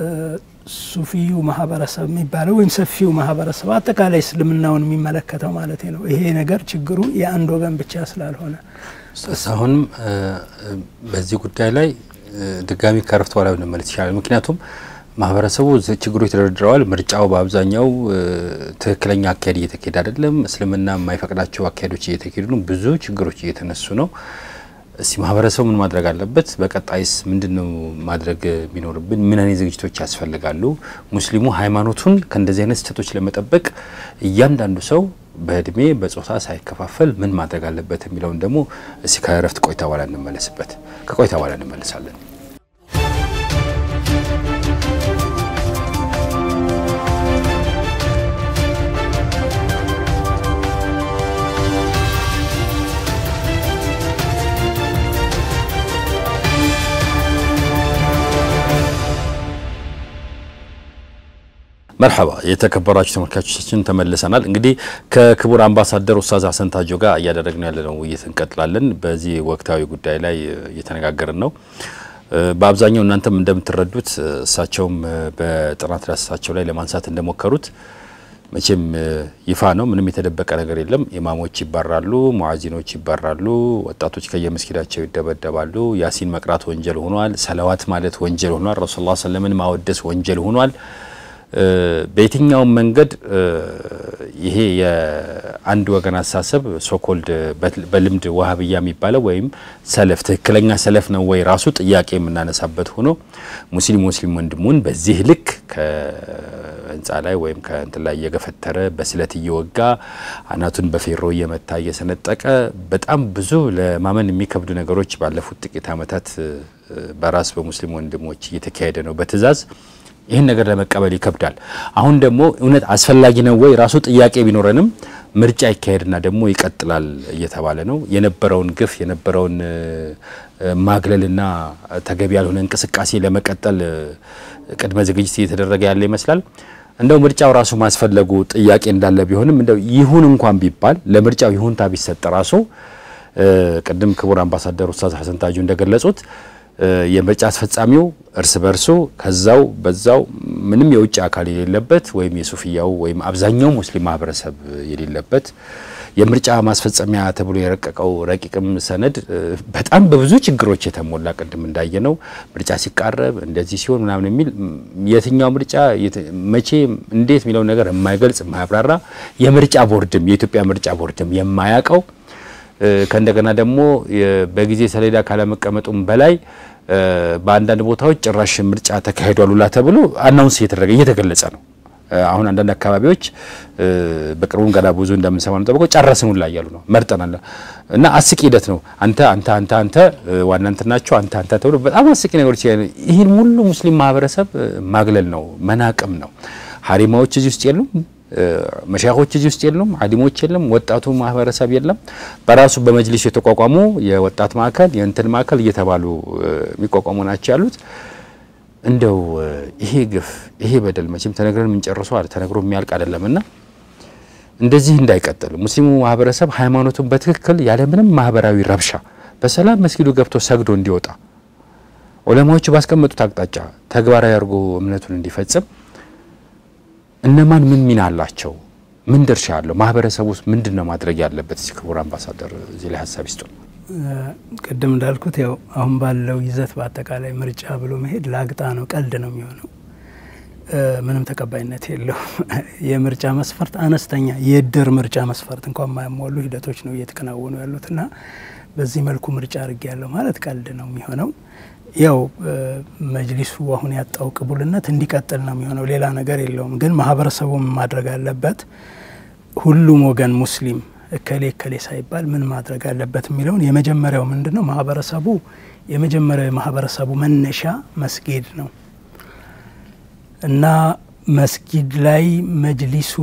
[SPEAKER 2] የሱፊዩ ማህበረሰብ የሚባለው ወይም ሰፊው ማህበረሰብ አጠቃላይ እስልምናውን የሚመለከተው ማለት ነው ይሄ ነገር ችግሩ የአንድ ወገን ብቻ ስላልሆነ
[SPEAKER 1] አሁንም በዚህ ጉዳይ ላይ ድጋሚ ከረፍት ወላው እንመለስ ይችላል ምክንያቱም ማህበረሰቡ ችግሮች ተደርድረዋል ምርጫው በአብዛኛው ትክክለኛ አካሄድ እየተካሄደ አይደለም እስልምና የማይፈቅዳቸው አካሄዶች እየተካሄዱ ነው ብዙ ችግሮች እየተነሱ ነው እሲ ማህበረሰቡ ምን ማድረግ አለበት በቀጣይስ ምንድነው ማድረግ ቢኖርብን ምን አይነት ዝግጅቶች ያስፈልጋሉ ሙስሊሙ ሃይማኖቱን ከእንደዚህ አይነት ስህተቶች ለመጠበቅ እያንዳንዱ ሰው በእድሜ በጾታ ሳይከፋፈል ምን ማድረግ አለበት የሚለውን ደግሞ እሲ ከረፍት ቆይታ በኋላ እንመለስበት ከቆይታ በኋላ እንመለሳለን مرحبا የተከበራችሁ ተመልካቾቻችን ተመልሰናል እንግዲህ ከክቡር አምባሳደር ኡስታዝ ሐሰን ታጆ ጋር ያደረግነው ያለነው ውይይት እንቀጥላለን በዚህ ወቅታዊ ጉዳይ ላይ እየተነጋገርን ነው በአብዛኛው እናንተም እንደምትረዱት እሳቸውም በጥናት ራሳቸው ላይ ለማንሳት እንደሞከሩት መቼም ይፋ ነው ምንም የተደበቀ ነገር የለም ኢማሞች ይባራሉ ሙአዚኖች ይባራሉ ወጣቶች ከየመስጊዳቸው ይደበደባሉ ያሲን መቅራት ወንጀል ሆኗል ሰላዋት ማለት ወንጀል ሆኗል ረሱላህ ሰለላሁ ማወደስ ወንጀል ሆኗል በየትኛው መንገድ ይሄ የአንድ ወገን አሳሰብ ሶኮልድ በልምድ ወሃብያ የሚባለው ወይም ሰለፍ ትክክለኛ ሰለፍ ነው ወይ ራሱ ጥያቄ የምናነሳበት ሆኖ ሙስሊም ወንድሙን በዚህ ልክ ከህንጻ ላይ ወይም ከእንትን ላይ የገፈተረ በስለት እየወጋ አናቱን በፌሮ እየመታ እየሰነጠቀ በጣም ብዙ ለማመን የሚከብዱ ነገሮች ባለፉት ጥቂት አመታት በራስ በሙስሊም ወንድሞች እየተካሄደ ነው በትዛዝ ይሄን ነገር ለመቀበል ይከብዳል አሁን ደግሞ እውነት አስፈላጊ ነው ወይ ራሱ ጥያቄ ቢኖርንም ምርጫ ይካሄድና ደግሞ ይቀጥላል እየተባለ ነው የነበረውን ግፍ የነበረውን ማግለልና ተገቢ ያልሆነ እንቅስቃሴ ለመቀጠል ቅድመ ዝግጅት እየተደረገ ያለ ይመስላል እንደው ምርጫው ራሱ ማስፈለጉ ጥያቄ እንዳለ ቢሆንም እንደው ይሁን እንኳን ቢባል ለምርጫው ይሁንታ ቢሰጥ ራሱ ቅድም ክቡር አምባሳደር ኡስታዝ ሐሰን ታጁ እንደገለጹት የምርጫ አስፈጻሚው እርስ በርሱ ከዛው በዛው ምንም የውጭ አካል የሌለበት ወይም የሱፊያው ወይም አብዛኛው ሙስሊም ማህበረሰብ የሌለበት የምርጫ ማስፈጸሚያ ተብሎ የረቀቀው ረቂቅም ሰነድ በጣም በብዙ ችግሮች የተሞላ ቅድም እንዳየነው ምርጫ ሲቃረብ እንደዚህ ሲሆን ምናምን የሚል የትኛው ምርጫ መቼ እንዴት የሚለው ነገር የማይገልጽ የማያብራራ የምርጫ ቦርድም የኢትዮጵያ ምርጫ ቦርድም የማያቀው ከእንደገና ደግሞ በጊዜ ሰሌዳ ካለመቀመጡም በላይ በአንዳንድ ቦታዎች ጭራሽ ምርጫ ተካሂዷል ሁላ ተብሎ አናውንስ እየተገለጸ ነው። አሁን አንዳንድ አካባቢዎች በቅርቡም ገና ብዙ እንደምንሰማው ተበቆ ጨረስን ሁላ እያሉ ነው መርጠናል እና አስቂ ሂደት ነው። አንተ ዋና እንትናቸው አንተ ተብሎ በጣም አስቂ ነገሮች ይሄን ሁሉ ሙስሊም ማህበረሰብ ማግለል ነው መናቅም ነው። ሐሪማዎች እዚህ ውስጥ የሉም መሻይኾች እዚህ ውስጥ የሉም ዓሊሞች የለም ወጣቱ ማህበረሰብ የለም በራሱ በመጅሊስ የተቋቋሙ የወጣት ማዕከል የእንትን ማዕከል እየተባሉ የሚቋቋሙ ናቸው ያሉት እንደው ይሄ ግፍ ይሄ በደል መቼም ተነግረን ምን ጨርሶ ተነግሮ የሚያልቅ አይደለምና እንደዚህ እንዳይቀጥል ሙስሊሙ ማህበረሰብ ሃይማኖቱን በትክክል ያለ ምንም ማህበራዊ ረብሻ በሰላም መስጊዱ ገብቶ ሰግዶ እንዲወጣ ዑለማዎቹ ባስቀመጡት አቅጣጫ ተግባራዊ አድርጎ እምነቱን እንዲፈጽም እነማን ምን ሚና አላቸው ምን ድርሻ አለው ማህበረሰቡስ ምንድነው ማድረግ ያለበት ክቡር አምባሳደር እዚህ ላይ ሐሳብ ይስጡን።
[SPEAKER 2] ቅድም እንዳልኩት ያው አሁን ባለው ይዘት በአጠቃላይ ምርጫ ብሎ መሄድ ላግጣ ነው ቀልድ ነው የሚሆነው ምንም ተቀባይነት የለው የምርጫ መስፈርት አነስተኛ የድር ምርጫ መስፈርት እንኳን ማያሟሉ ሂደቶች ነው እየተከናወኑ ያሉትና በዚህ መልኩ ምርጫ አድርግ ያለው ማለት ቀልድ ነው የሚሆነው ያው መጅሊሱ አሁን ያጣው ቅቡልነት እንዲቀጥል ነው የሚሆነው ሌላ ነገር የለውም ግን ማህበረሰቡም ማድረግ አለበት ሁሉም ወገን ሙስሊም እከሌ ሳይባል ምን ማድረግ አለበት የሚለውን የመጀመሪያው ምንድነው ማህበረሰቡ የመጀመሪያው ማህበረሰቡ መነሻ መስጊድ ነው እና መስጊድ ላይ መጅሊሱ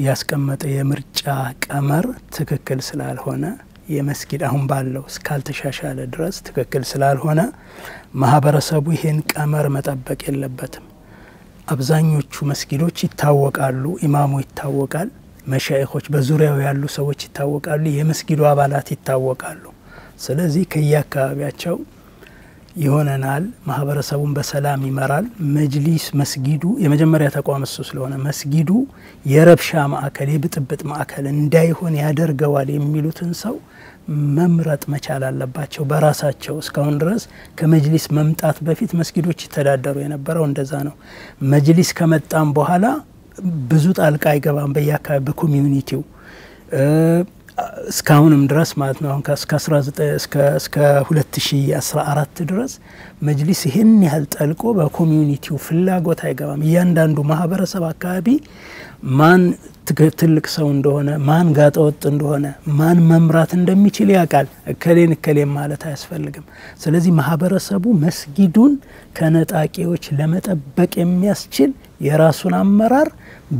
[SPEAKER 2] ያስቀመጠ የምርጫ ቀመር ትክክል ስላልሆነ የመስጊድ አሁን ባለው እስካልተሻሻለ ድረስ ትክክል ስላልሆነ ማህበረሰቡ ይሄን ቀመር መጠበቅ የለበትም አብዛኞቹ መስጊዶች ይታወቃሉ ኢማሙ ይታወቃል መሻይኾች በዙሪያው ያሉ ሰዎች ይታወቃሉ የመስጊዱ አባላት ይታወቃሉ ስለዚህ ከያካባቢያቸው ይሆነናል ማህበረሰቡን በሰላም ይመራል መጅሊስ መስጊዱ የመጀመሪያ ተቋም እሱ ስለሆነ መስጊዱ የረብሻ ማዕከል የብጥብጥ ማዕከል እንዳይሆን ያደርገዋል የሚሉትን ሰው መምረጥ መቻል አለባቸው በራሳቸው እስካሁን ድረስ ከመጅሊስ መምጣት በፊት መስጊዶች ይተዳደሩ የነበረው እንደዛ ነው መጅሊስ ከመጣም በኋላ ብዙ ጣልቃ አይገባም በያካባቢ በኮሚዩኒቲው እስካሁንም ድረስ ማለት ነው አሁን እስከ 2014 ድረስ መጅሊስ ይሄን ያህል ጠልቆ በኮሚዩኒቲው ፍላጎት አይገባም እያንዳንዱ ማህበረሰብ አካባቢ ማን ትልቅ ሰው እንደሆነ ማን ጋጠወጥ እንደሆነ ማን መምራት እንደሚችል ያቃል እከሌን ማለት አያስፈልግም ስለዚህ ማህበረሰቡ መስጊዱን ከነጣቂዎች ለመጠበቅ የሚያስችል የራሱን አመራር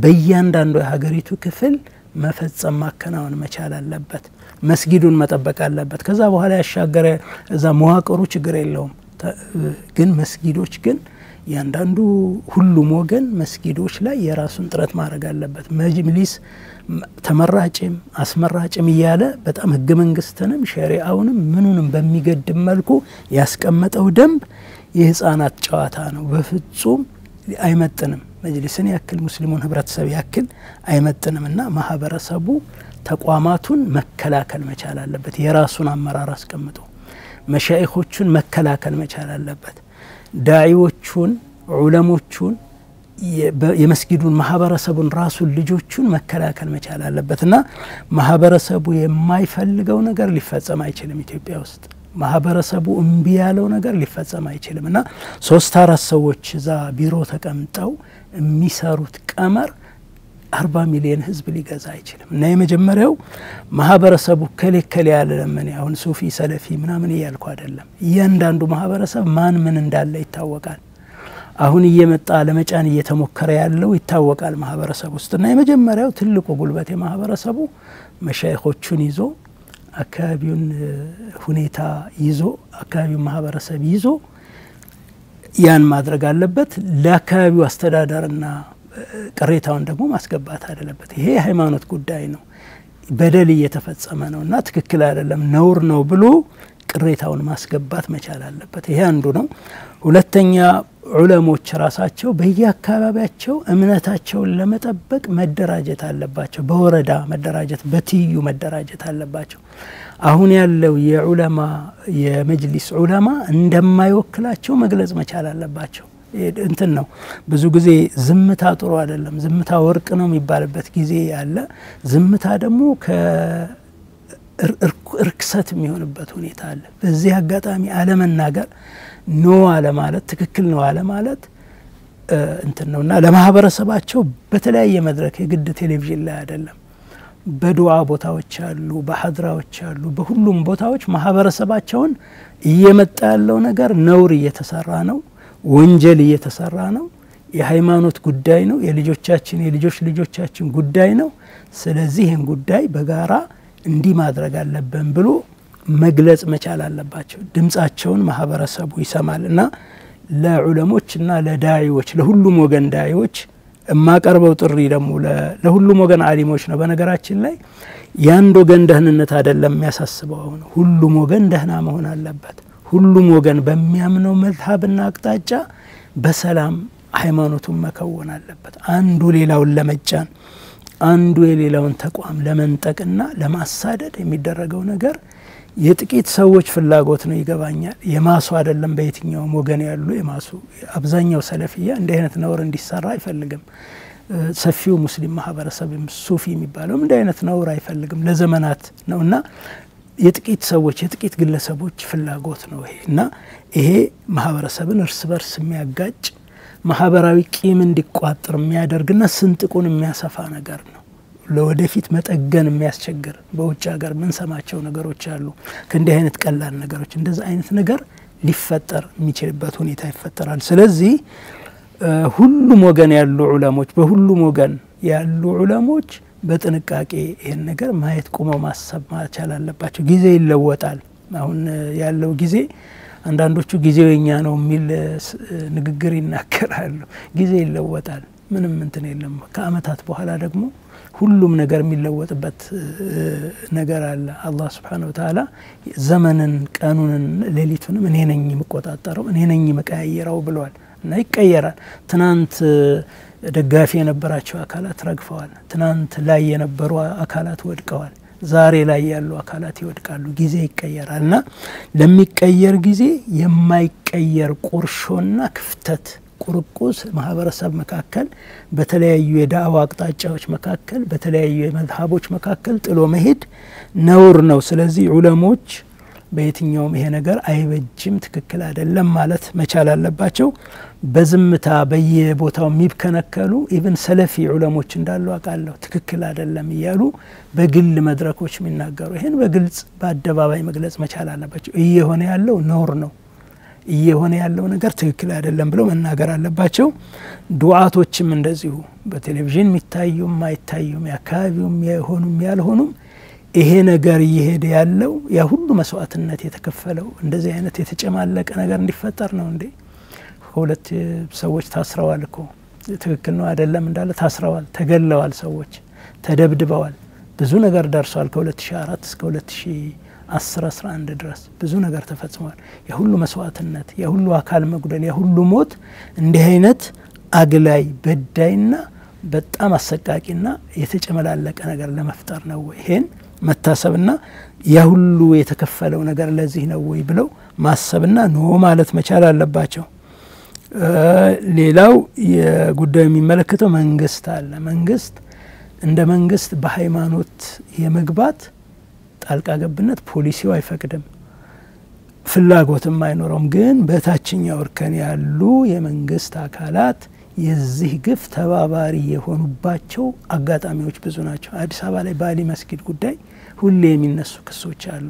[SPEAKER 2] በእያንዳንዱ የሀገሪቱ ክፍል መፈጸም ማከናወን መቻል አለበት መስጊዱን መጠበቅ አለበት ከዛ በኋላ ያሻገረ እዛ መዋቅሩ ችግር የለውም ግን መስጊዶች ግን ያንዳንዱ ሁሉም ወገን መስጊዶች ላይ የራሱን ጥረት ማድረግ አለበት መጅሊስ ተመራጭም አስመራጭም ይያለ በጣም ህገ መንግስትንም ሸሪዓውንም ምኑንም በሚገድም መልኩ ያስቀመጠው ደንብ የህፃናት ጨዋታ ነው በፍጹም አይመጥንም መጅሊስን ያክል ሙስሊሙን ህብረተሰብ ያክል አይመጥንምና ማህበረሰቡ ተቋማቱን መከላከል መቻል አለበት የራሱን አመራር አስቀምጦ መሻይኾቹን መከላከል መቻል አለበት ዳዒዎቹን ዑለሞቹን የመስጊዱን ማህበረሰቡን ራሱን ልጆቹን መከላከል መቻል አለበትና ማህበረሰቡ የማይፈልገው ነገር ሊፈጸም አይችልም ኢትዮጵያ ውስጥ ማህበረሰቡ እምቢ ያለው ነገር ሊፈጸም አይችልምና 3-4 ሰዎች እዛ ቢሮ ተቀምጠው የሚሰሩት ቀመር 40 ሚሊዮን ህዝብ ሊገዛ አይችልም እና የመጀመሪያው ማህበረሰቡ ከለከለ ያለ ለምን አሁን ሱፊ ሰለፊ ምናምን ይያልኩ አይደለም እያንዳንዱ ማህበረሰብ ማን ምን እንዳለ ይታወቃል አሁን እየመጣ ለመጫን እየተሞከረ ያለው ይታወቃል ማህበረሰቡ ውስጥና የመጀመሪያው ትልቁ ጉልበት የማህበረሰቡ መሻይኾቹን ይዞ አካባቢውን ሁኔታ ይዞ አካባቢውን ማህበረሰብ ይዞ ያን ማድረግ አለበት ለአካባቢው አስተዳደርና ቅሬታውን ደግሞ ማስገባት አለበት ይሄ ሃይማኖት ጉዳይ ነው በደል እየተፈጸመ ነውና ትክክል አይደለም ነውር ነው ብሎ ቅሬታውን ማስገባት መቻል አለበት። ይሄ አንዱ ነው። ሁለተኛ ዑለሞች ራሳቸው በየአካባቢያቸው እምነታቸውን ለመጠበቅ መደራጀት አለባቸው። በወረዳ መደራጀት፣ በትዩ መደራጀት አለባቸው። አሁን ያለው የዑለማ የመጅሊስ ዑለማ እንደማይወክላቸው መግለጽ መቻል አለባቸው። እንትን ነው ብዙ ጊዜ ዝምታ ጥሩ አይደለም፣ ዝምታ ወርቅ ነው የሚባልበት ጊዜ ያለ፣ ዝምታ ደግሞ እርክሰት የሚሆንበት ሁኔታ አለ። በዚህ አጋጣሚ አለመናገር ኖ አለ ማለት ትክክል ነው አለ ማለት እንትን ነውና ለማህበረሰባቸው በተለያየ መድረክ የግድ ቴሌቪዥን ላይ አይደለም፣ በዱዓ ቦታዎች አሉ፣ በሐድራዎች አሉ፣ በሁሉም ቦታዎች ማህበረሰባቸውን እየመጣ ያለው ነገር ነውር እየተሰራ ነው፣ ወንጀል እየተሰራ ነው፣ የሃይማኖት ጉዳይ ነው፣ የልጆቻችን የልጆች ልጆቻችን ጉዳይ ነው። ስለዚህ ይህን ጉዳይ በጋራ እንዲህ ማድረግ አለብን ብሎ መግለጽ መቻል አለባቸው። ድምጻቸውን ማህበረሰቡ ይሰማልና ለዑለሞችና ለዳዒዎች ለሁሉም ወገን ዳዒዎች የማቀርበው ጥሪ ደግሞ ለሁሉም ወገን ዓሊሞች ነው። በነገራችን ላይ ያንድ ወገን ደህንነት አይደለም የሚያሳስበው፣ አሁን ሁሉም ወገን ደህና መሆን አለበት። ሁሉም ወገን በሚያምነው መዝሀብና አቅጣጫ በሰላም ሃይማኖቱን መከወን አለበት። አንዱ ሌላውን ለመጫን አንዱ የሌላውን ተቋም ለመንጠቅና ለማሳደድ የሚደረገው ነገር የጥቂት ሰዎች ፍላጎት ነው ይገባኛል። የማሱ አይደለም። በየትኛውም ወገን ያሉ የማሱ አብዛኛው ሰለፊያ እንዲህ አይነት ነውር እንዲሰራ አይፈልግም። ሰፊው ሙስሊም ማህበረሰብ ሱፊ የሚባለው እንዲህ አይነት ነውር አይፈልግም ለዘመናት ነውና የጥቂት ሰዎች የጥቂት ግለሰቦች ፍላጎት ነው ይሄና ይሄ ማህበረሰብን እርስ በርስ የሚያጋጭ ማህበራዊ ቂም እንዲቋጥር የሚያደርግና ስንጥቁን የሚያሰፋ ነገር ነው። ለወደፊት መጠገን የሚያስቸግር በውጭ ሀገር ምን ሰማቸው ነገሮች አሉ። ከእንዲህ አይነት ቀላል ነገሮች እንደዛ አይነት ነገር ሊፈጠር የሚችልበት ሁኔታ ይፈጠራል። ስለዚህ ሁሉም ወገን ያሉ ዑለሞች በሁሉም ወገን ያሉ ዑለሞች በጥንቃቄ ይሄን ነገር ማየት ቆመው ማሰብ መቻል አለባቸው። ጊዜ ይለወጣል። አሁን ያለው ጊዜ አንዳንዶቹ ጊዜው የኛ ነው የሚል ንግግር ይናገራሉ። ጊዜ ይለወጣል። ምንም እንትን የለም። ከአመታት በኋላ ደግሞ ሁሉም ነገር የሚለወጥበት ነገር አለ። አላህ Subhanahu Wa Ta'ala ዘመንን ቀኑንን ሌሊቱንም እኔ ነኝ የምቆጣጠረው እኔ ነኝ የምቀያየረው ብለዋል እና ይቀየራል። ትናንት ደጋፊ የነበራቸው አካላት ረግፈዋል። ትናንት ላይ የነበሩ አካላት ወድቀዋል። ዛሬ ላይ ያሉ አካላት ይወድቃሉ። ጊዜ ይቀየራልና ለሚቀየር ጊዜ የማይቀየር ቁርሾና ክፍተት ቁርቁስ ማህበረሰብ መካከል በተለያዩ የዳዋ አቅጣጫዎች መካከል በተለያዩ የመዝሃቦች መካከል ጥሎ መሄድ ነውር ነው። ስለዚህ ዑለሞች በየትኛውም ይሄ ነገር አይበጅም ትክክል አይደለም ማለት መቻል አለባቸው። በዝምታ በየቦታው የሚብከነከሉ ኢቭን ሰለፊ ዑለሞች እንዳሉ አቃለው ትክክል አይደለም ይያሉ በግል መድረኮች የሚናገሩ ይሄን በግልጽ በአደባባይ መግለጽ መቻል አለባቸው። እየሆነ ያለው ነውር ነው፣ እየሆነ ያለው ነገር ትክክል አይደለም ብለው መናገር አለባቸው። ዱዓቶችም እንደዚሁ በቴሌቪዥን የሚታዩም ማይታዩም ያካባቢውም የሆኑም ያልሆኑም ይሄ ነገር እየሄደ ያለው ያ ሁሉ መስዋዕትነት የተከፈለው እንደዚህ አይነት የተጨማለቀ ነገር እንዲፈጠር ነው እንዴ? ሁለት ሰዎች ታስረዋል እኮ ትክክል ነው አይደለም እንዳለ ታስረዋል፣ ተገለዋል፣ ሰዎች ተደብድበዋል፣ ብዙ ነገር ደርሷል። ከ2004 እስከ 2010-11 ድረስ ብዙ ነገር ተፈጽሟል። ያ ሁሉ መስዋዕትነት፣ ያ ሁሉ አካል መጉደል፣ ያ ሁሉ ሞት እንዲህ አይነት አግላይ በዳይና በጣም አሰቃቂና የተጨመላለቀ ነገር ለመፍጠር ነው ወይ? ይሄን መታሰብና ያ ሁሉ የተከፈለው ነገር ለዚህ ነው ወይ ብለው ማሰብና ነው ማለት መቻል አለባቸው። ሌላው የጉዳዩ የሚመለከተው መንግስት አለ። መንግስት እንደ መንግስት በሃይማኖት የመግባት ጣልቃ ገብነት ፖሊሲው አይፈቅድም፣ ፍላጎትም አይኖርም። ግን በታችኛው እርከን ያሉ የመንግስት አካላት የዚህ ግፍ ተባባሪ የሆኑባቸው አጋጣሚዎች ብዙ ናቸው። አዲስ አበባ ላይ ባሊ መስጊድ ጉዳይ ሁሌ የሚነሱ ክሶች አሉ።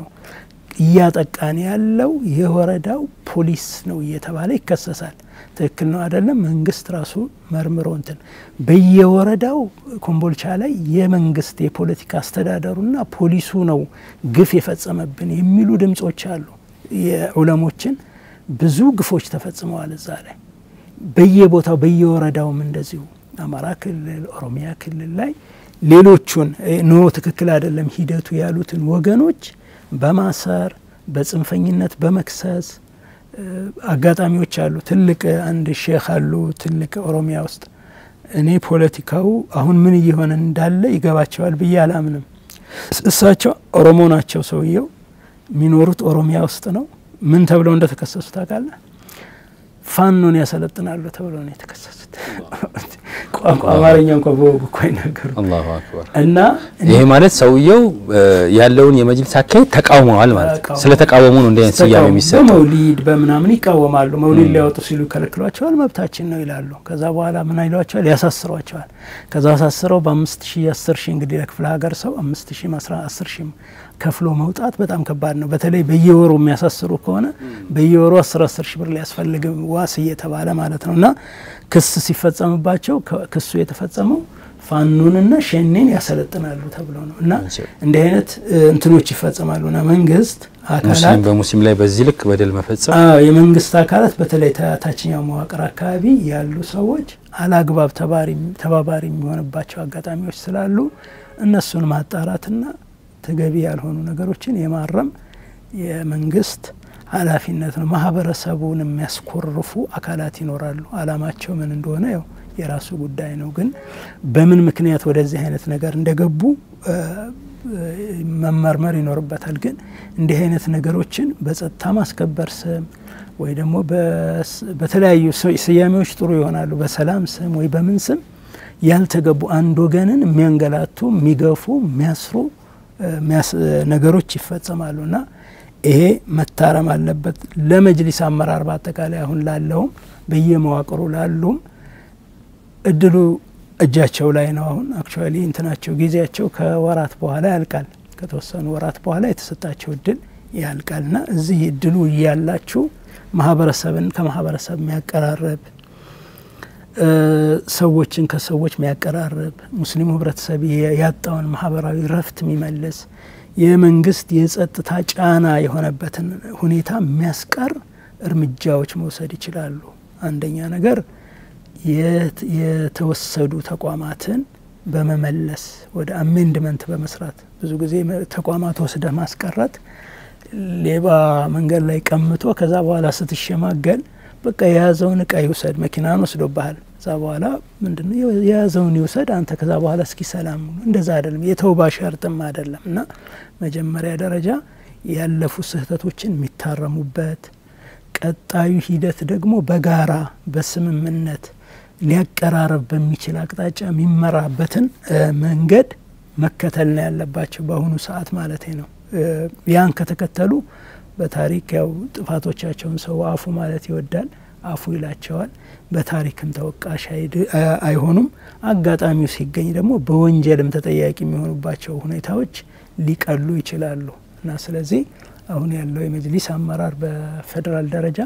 [SPEAKER 2] እያጠቃን ያለው የወረዳው ፖሊስ ነው እየተባለ ይከሰሳል። ትክክል ነው አይደለም? መንግስት ራሱ መርምሮ እንትን በየወረዳው ኮምቦልቻ ላይ የመንግስት የፖለቲካ አስተዳደሩና ፖሊሱ ነው ግፍ የፈጸመብን የሚሉ ድምጾች አሉ። የዑለሞችን ብዙ ግፎች ተፈጽመዋል እዛ ላይ በየቦታው በየወረዳውም እንደዚሁ አማራ ክልል ኦሮሚያ ክልል ላይ ሌሎቹን ኖ ትክክል አይደለም ሂደቱ ያሉትን ወገኖች በማሰር በጽንፈኝነት በመክሰስ አጋጣሚዎች አሉ። ትልቅ አንድ ሼክ አሉ ትልቅ ኦሮሚያ ውስጥ እኔ ፖለቲካው አሁን ምን እየሆነ እንዳለ ይገባቸዋል ብዬ አላምንም። እሳቸው ኦሮሞ ናቸው ሰውየው የሚኖሩት ኦሮሚያ ውስጥ ነው። ምን ተብለው እንደተከሰሱ ታውቃለህ? ፋኖን ያሰለጥናሉ ተብለው ነው የተከሰሱት። ቋንቋ አማርኛ እንኳን በወጉ አይናገሩም። አላሁ አክበር። እና
[SPEAKER 1] ይሄ ማለት ሰውየው ያለውን የመጅሊስ አካሄድ ተቃውመዋል ማለት ነው። ስለ ተቃወሙ ነው እንደ ሲያም የሚሰጠው።
[SPEAKER 2] በመውሊድ በመናምን ይቃወማሉ። መውሊድ ሊያወጡ ሲሉ ከለክሏቸዋል። መብታችን ነው ይላሉ። ከዛ በኋላ ምን አይሏቸዋል? ያሳስሯቸዋል። ከዛ አሳስረው በ5000 10000 እንግዲህ ለክፍለ ሀገር ሰው 5000 10000 ከፍሎ መውጣት በጣም ከባድ ነው። በተለይ በየወሩ የሚያሳስሩ ከሆነ በየወሩ 10,000 ብር ሊያስፈልግ ዋስ እየተባለ ማለት ነውና ክስ ሲፈጸምባቸው ክሱ የተፈጸመው ፋኖንና ሸኔን ያሰለጥናሉ ተብሎ ነው። እና እንደ አይነት እንትኖች ይፈጸማሉና መንግስት አካላት
[SPEAKER 1] ሙስሊም በሙስሊም ላይ በዚህ ልክ በደል መፈጸም
[SPEAKER 2] የመንግስት አካላት በተለይ ታችኛው መዋቅር አካባቢ ያሉ ሰዎች አላግባብ ተባባሪ የሚሆንባቸው አጋጣሚዎች ስላሉ እነሱን ማጣራትና ተገቢ ያልሆኑ ነገሮችን የማረም የመንግስት ኃላፊነት ነው። ማህበረሰቡን የሚያስኮርፉ አካላት ይኖራሉ። አላማቸው ምን እንደሆነ ያው የራሱ ጉዳይ ነው። ግን በምን ምክንያት ወደዚህ አይነት ነገር እንደገቡ መመርመር ይኖርበታል። ግን እንዲህ አይነት ነገሮችን በጸጥታ ማስከበር ስም ወይ ደግሞ በተለያዩ ስያሜዎች ጥሩ ይሆናሉ። በሰላም ስም ወይ በምን ስም ያልተገቡ አንድ ወገንን የሚያንገላቱ የሚገፉ የሚያስሩ ነገሮች ይፈጸማሉና ይሄ መታረም አለበት። ለመጅሊስ አመራር በአጠቃላይ አሁን ላለው በየመዋቅሩ ላሉም እድሉ እጃቸው ላይ ነው። አሁን አክቹአሊ እንትናቸው ጊዜያቸው ከወራት በኋላ ያልቃል። ከተወሰኑ ወራት በኋላ የተሰጣቸው እድል ያልቃልና እዚህ እድሉ ያላችሁ ማህበረሰብን ከማህበረሰብ የሚያቀራርብ ሰዎችን ከሰዎች የሚያቀራርብ ሙስሊሙ ህብረተሰብ ያጣውን ማህበራዊ ረፍት የሚመልስ የመንግስት የጸጥታ ጫና የሆነበትን ሁኔታ የሚያስቀር እርምጃዎች መውሰድ ይችላሉ። አንደኛ ነገር የተወሰዱ ተቋማትን በመመለስ ወደ አሜንድመንት በመስራት ብዙ ጊዜ ተቋማት ወስደ ማስቀረት ሌባ መንገድ ላይ ቀምቶ ከዛ በኋላ ስትሸማገል በቃ የያዘውን እቃ ይውሰድ መኪናን ወስዶብሃል ከዛ በኋላ ምንድነው የያዘውን ይውሰድ አንተ ከዛ በኋላ እስኪ ሰላም እንደዛ አይደለም የተውባ ሸርጥም አይደለምና መጀመሪያ ደረጃ ያለፉ ስህተቶችን የሚታረሙበት ቀጣዩ ሂደት ደግሞ በጋራ በስምምነት ሊያቀራረብ በሚችል አቅጣጫ የሚመራበትን መንገድ መከተል ነው ያለባቸው በአሁኑ ሰዓት ማለት ነው። ያን ከተከተሉ በታሪክ ያው ጥፋቶቻቸውን ሰው አፉ ማለት ይወዳል አፉ ይላቸዋል በታሪክም ተወቃሽ አይሆኑም። አጋጣሚው ሲገኝ ደግሞ በወንጀልም ተጠያቂ የሚሆኑባቸው ሁኔታዎች ሊቀሉ ይችላሉ እና ስለዚህ አሁን ያለው የመጅሊስ አመራር በፌደራል ደረጃ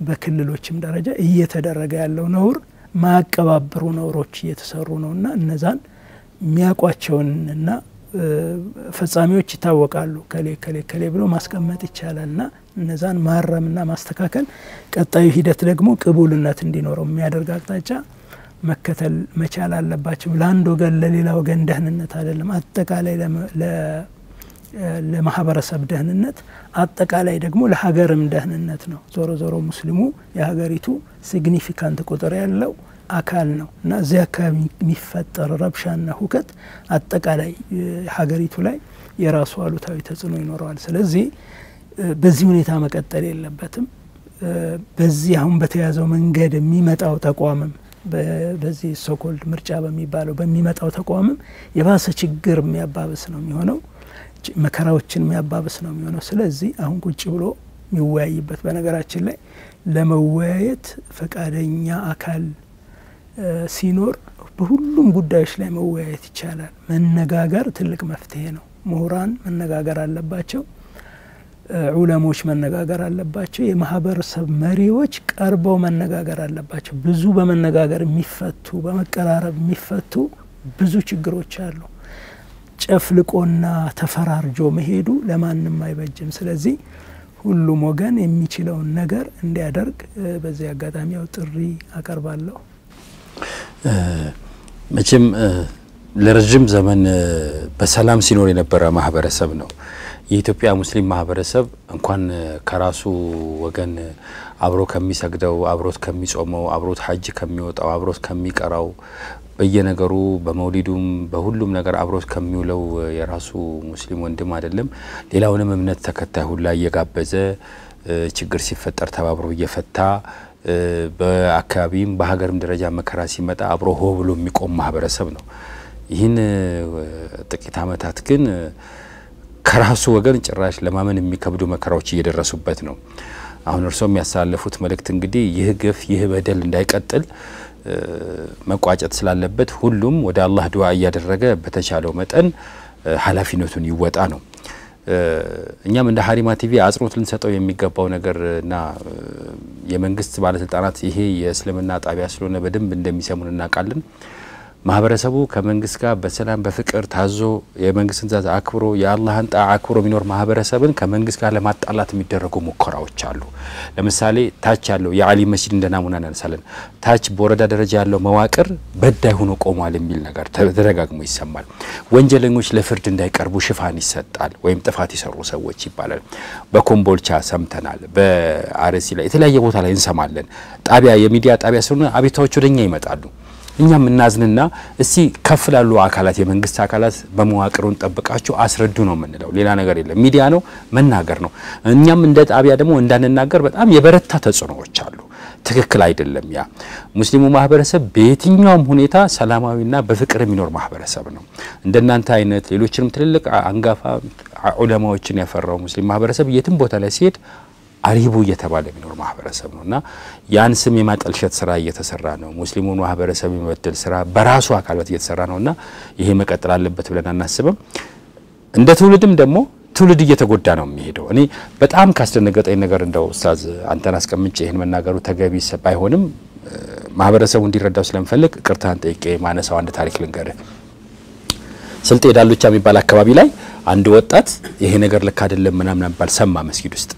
[SPEAKER 2] በክልሎችም ደረጃ እየተደረገ ያለው ነውር ማቀባበሩ ነውሮች እየተሰሩ ነውና እነዛን የሚያቋቸውንና ፈጻሚዎች ይታወቃሉ ከሌ ብሎ ማስቀመጥ ይቻላልና እነዛን ማረምና ማስተካከል ቀጣዩ ሂደት ደግሞ ቅቡልነት እንዲኖረው የሚያደርግ አቅጣጫ መከተል መቻል አለባቸው። ለአንድ ወገን ለሌላ ወገን ደህንነት አይደለም አጠቃላይ ለማህበረሰብ ደህንነት አጠቃላይ ደግሞ ለሀገርም ደህንነት ነው። ዞሮ ዞሮ ሙስሊሙ የሀገሪቱ ሲግኒፊካንት ቁጥር ያለው አካል ነው እና እዚያ አካባቢ የሚፈጠር ረብሻና ሁከት አጠቃላይ ሀገሪቱ ላይ የራሱ አሉታዊ ተጽዕኖ ይኖረዋል። ስለዚህ በዚህ ሁኔታ መቀጠል የለበትም። በዚህ አሁን በተያዘው መንገድ የሚመጣው ተቋምም በዚህ ሶኮልድ ምርጫ በሚባለው በሚመጣው ተቋምም የባሰ ችግር የሚያባብስ ነው የሚሆነው መከራዎችን የሚያባብስ ነው የሚሆነው። ስለዚህ አሁን ቁጭ ብሎ የሚወያይበት በነገራችን ላይ ለመወያየት ፈቃደኛ አካል ሲኖር በሁሉም ጉዳዮች ላይ መወያየት ይቻላል። መነጋገር ትልቅ መፍትሄ ነው። ምሁራን መነጋገር አለባቸው። ዑለሞች መነጋገር አለባቸው። የማህበረሰብ መሪዎች ቀርበው መነጋገር አለባቸው። ብዙ በመነጋገር የሚፈቱ በመቀራረብ የሚፈቱ ብዙ ችግሮች አሉ። ጨፍልቆና ተፈራርጆ መሄዱ ለማንም አይበጅም። ስለዚህ ሁሉም ወገን የሚችለውን ነገር እንዲያደርግ በዚህ አጋጣሚ ጥሪ አቀርባለሁ።
[SPEAKER 1] መቼም ለረጅም ዘመን በሰላም ሲኖር የነበረ ማህበረሰብ ነው። የኢትዮጵያ ሙስሊም ማህበረሰብ እንኳን ከራሱ ወገን አብሮ ከሚሰግደው አብሮት ከሚጾመው አብሮት ሐጅ ከሚወጣው አብሮት ከሚቀራው በየነገሩ በመውሊዱም በሁሉም ነገር አብሮት ከሚውለው የራሱ ሙስሊም ወንድም አይደለም ሌላውንም እምነት ተከታይ ሁላ እየጋበዘ ችግር ሲፈጠር ተባብሮ እየፈታ በአካባቢም በሀገርም ደረጃ መከራ ሲመጣ አብሮ ሆ ብሎ የሚቆም ማህበረሰብ ነው። ይህን ጥቂት አመታት ግን ከራሱ ወገን ጭራሽ ለማመን የሚከብዱ መከራዎች እየደረሱበት ነው። አሁን እርሶም ያሳለፉት መልእክት እንግዲህ ይህ ግፍ ይህ በደል እንዳይቀጥል መቋጨት ስላለበት ሁሉም ወደ አላህ ዱዓ እያደረገ በተቻለው መጠን ኃላፊነቱን ይወጣ ነው። እኛም እንደ ሀሪማ ቲቪ አጽንኦት ልንሰጠው የሚገባው ነገርና የመንግስት ባለስልጣናት ይሄ የእስልምና ጣቢያ ስለሆነ በደንብ እንደሚሰሙን እናውቃለን። ማህበረሰቡ ከመንግስት ጋር በሰላም በፍቅር ታዞ የመንግስትን ትዕዛዝ አክብሮ የአላህን ጣዓ አክብሮ የሚኖር ማህበረሰብን ከመንግስት ጋር ለማጣላት የሚደረጉ ሙከራዎች አሉ። ለምሳሌ ታች ያለው የአሊ መስጂድ እንደናሙና እናነሳለን። ታች በወረዳ ደረጃ ያለው መዋቅር በዳይ ሆኖ ቆሟል የሚል ነገር ተደጋግሞ ይሰማል። ወንጀለኞች ለፍርድ እንዳይቀርቡ ሽፋን ይሰጣል ወይም ጥፋት ይሰሩ ሰዎች ይባላል። በኮምቦልቻ ሰምተናል። በአርሲ ላይ የተለያየ ቦታ ላይ እንሰማለን። ጣቢያ የሚዲያ ጣቢያ ስለሆነ አቤታዎች ወደኛ ይመጣሉ። እኛም እናዝንና እስቲ ከፍላሉ አካላት የመንግስት አካላት በመዋቅሩን ጠብቃቸው አስረዱ ነው የምንለው። ሌላ ነገር የለም። ሚዲያ ነው መናገር ነው። እኛም እንደ ጣቢያ ደግሞ እንዳንናገር በጣም የበረታ ተጽዕኖዎች አሉ። ትክክል አይደለም። ያ ሙስሊሙ ማህበረሰብ በየትኛውም ሁኔታ ሰላማዊና በፍቅር የሚኖር ማህበረሰብ ነው። እንደናንተ አይነት ሌሎችንም ትልልቅ አንጋፋ ዑለማዎችን ያፈራው ሙስሊም ማህበረሰብ የትም ቦታ ላይ ሲሄድ አሪቡ እየተባለ የሚኖር ማህበረሰብ ነውና ያን ስም የማጠልሸት ስራ እየተሰራ ነው። ሙስሊሙን ማህበረሰብ የመበደል ስራ በራሱ አካላት እየተሰራ ነውና ይሄ መቀጠል አለበት ብለን አናስብም። እንደ ትውልድም ደግሞ ትውልድ እየተጎዳ ነው የሚሄደው። እኔ በጣም ካስደነገጠኝ ነገር እንደው ኡስታዝ አንተን አስቀምጬ ይሄን መናገሩ ተገቢ ባይሆንም ማህበረሰቡ እንዲረዳው ስለምፈልግ ቅርታን ጠይቄ ማነሳው አንድ ታሪክ ልንገርህ። ስልጤ ዳሉቻ የሚባል አካባቢ ላይ አንድ ወጣት ይሄ ነገር ልክ አይደለም ምናምን ባል ሰማ መስጊድ ውስጥ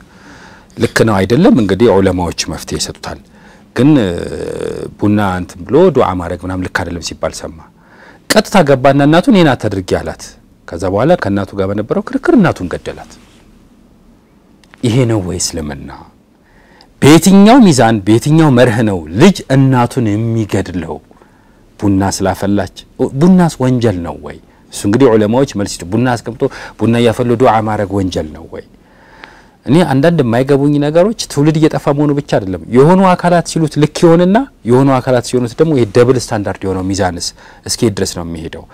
[SPEAKER 1] ልክ ነው አይደለም እንግዲህ ዑለማዎች መፍትሄ ይሰጡታል። ግን ቡና እንትን ብሎ ዱዓ ማድረግ ምናምን ልክ አይደለም ሲባል ሰማ። ቀጥታ ገባና እናቱን የና ተድርጊ አላት። ከዛ በኋላ ከናቱ ጋር በነበረው ክርክር እናቱን ገደላት። ይሄ ነው ወይ እስልምና? በየትኛው ሚዛን በየትኛው መርህ ነው ልጅ እናቱን የሚገድለው? ቡና ስላፈላች ቡናስ ወንጀል ነው ወይ? እሱ እንግዲህ ዑለማዎች መልስ ቡና አስቀምጦ ቡና ያፈሉ ዱዓ ማድረግ ወንጀል ነው ወይ? እኔ አንዳንድ የማይገቡኝ ነገሮች ትውልድ እየጠፋ መሆኑ ብቻ አይደለም። የሆኑ አካላት ሲሉት ልክ ይሆንና የሆኑ አካላት ሲሆኑት ደግሞ የደብል ስታንዳርድ የሆነው ሚዛንስ እስኪ ድረስ ነው የሚሄደው።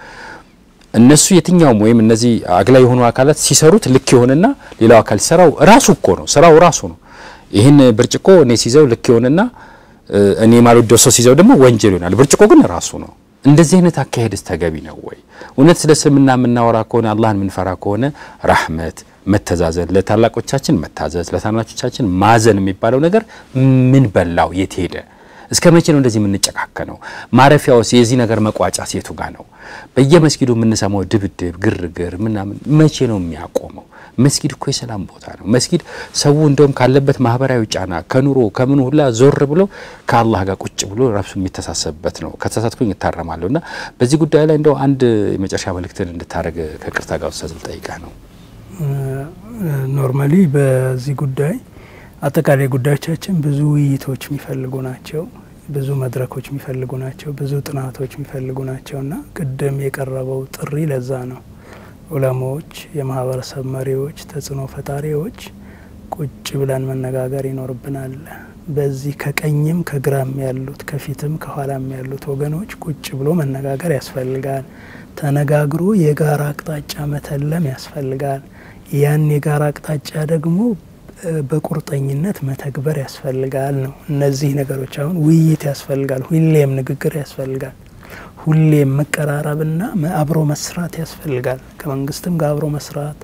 [SPEAKER 1] እነሱ የትኛውም ወይም እነዚህ አግላይ የሆኑ አካላት ሲሰሩት ልክ ይሆንና ሌላው አካል ሲሰራው ራሱ እኮ ነው ስራው ራሱ ነው። ይሄን ብርጭቆ እኔ ሲይዘው ልክ ይሆንና እኔ ማለት ደሶ ሲይዘው ደግሞ ወንጀል ይሆናል። ብርጭቆ ግን ራሱ ነው። እንደዚህ አይነት አካሄድስ ተገቢ ነው ወይ? እውነት ስለ እስልምና የምናወራ ከሆነ አላህን የምንፈራ ከሆነ ረህመት መተዛዘን ለታላቆቻችን መታዘዝ ለታናናሾቻችን ማዘን የሚባለው ነገር ምን በላው የት ሄደ? እስከ መቼ ነው እንደዚህ የምንጨካከነው? ማረፊያውስ የዚህ ነገር መቋጫ የቱ ጋር ነው? በየመስጊዱ የምንሰማው ድብድብ ግርግር ምናምን መቼ ነው የሚያቆመው? መስጊድ እኮ የሰላም ቦታ ነው። መስጊድ ሰው እንደውም ካለበት ማህበራዊ ጫና ከኑሮ ከምን ሁላ ዞር ብሎ ከአላህ ጋር ቁጭ ብሎ ራሱ የሚተሳሰብበት ነው። ከተሳሳትኩኝ እታረማለሁና በዚህ ጉዳይ ላይ እንደው አንድ የመጨረሻ መልእክትን እንድታረግ ከቅርታ ጋር ኡስታዝ ልጠይቅህ ነው።
[SPEAKER 2] ኖርማሊ በዚህ ጉዳይ አጠቃላይ ጉዳዮቻችን ብዙ ውይይቶች የሚፈልጉ ናቸው። ብዙ መድረኮች የሚፈልጉ ናቸው። ብዙ ጥናቶች የሚፈልጉ ናቸውና ቅድም የቀረበው ጥሪ ለዛ ነው። ዑለማዎች የማህበረሰብ መሪዎች ተጽዕኖ ፈጣሪዎች ቁጭ ብለን መነጋገር ይኖርብናል። በዚህ ከቀኝም ከግራም ያሉት ከፊትም ከኋላም ያሉት ወገኖች ቁጭ ብሎ መነጋገር ያስፈልጋል። ተነጋግሮ የጋራ አቅጣጫ መተለም ያስፈልጋል። ያን የጋራ አቅጣጫ ደግሞ በቁርጠኝነት መተግበር ያስፈልጋል ነው። እነዚህ ነገሮች አሁን ውይይት ያስፈልጋል። ሁሌም ንግግር ያስፈልጋል። ሁሌም መቀራረብና አብሮ መስራት ያስፈልጋል። ከመንግስትም ጋር አብሮ መስራት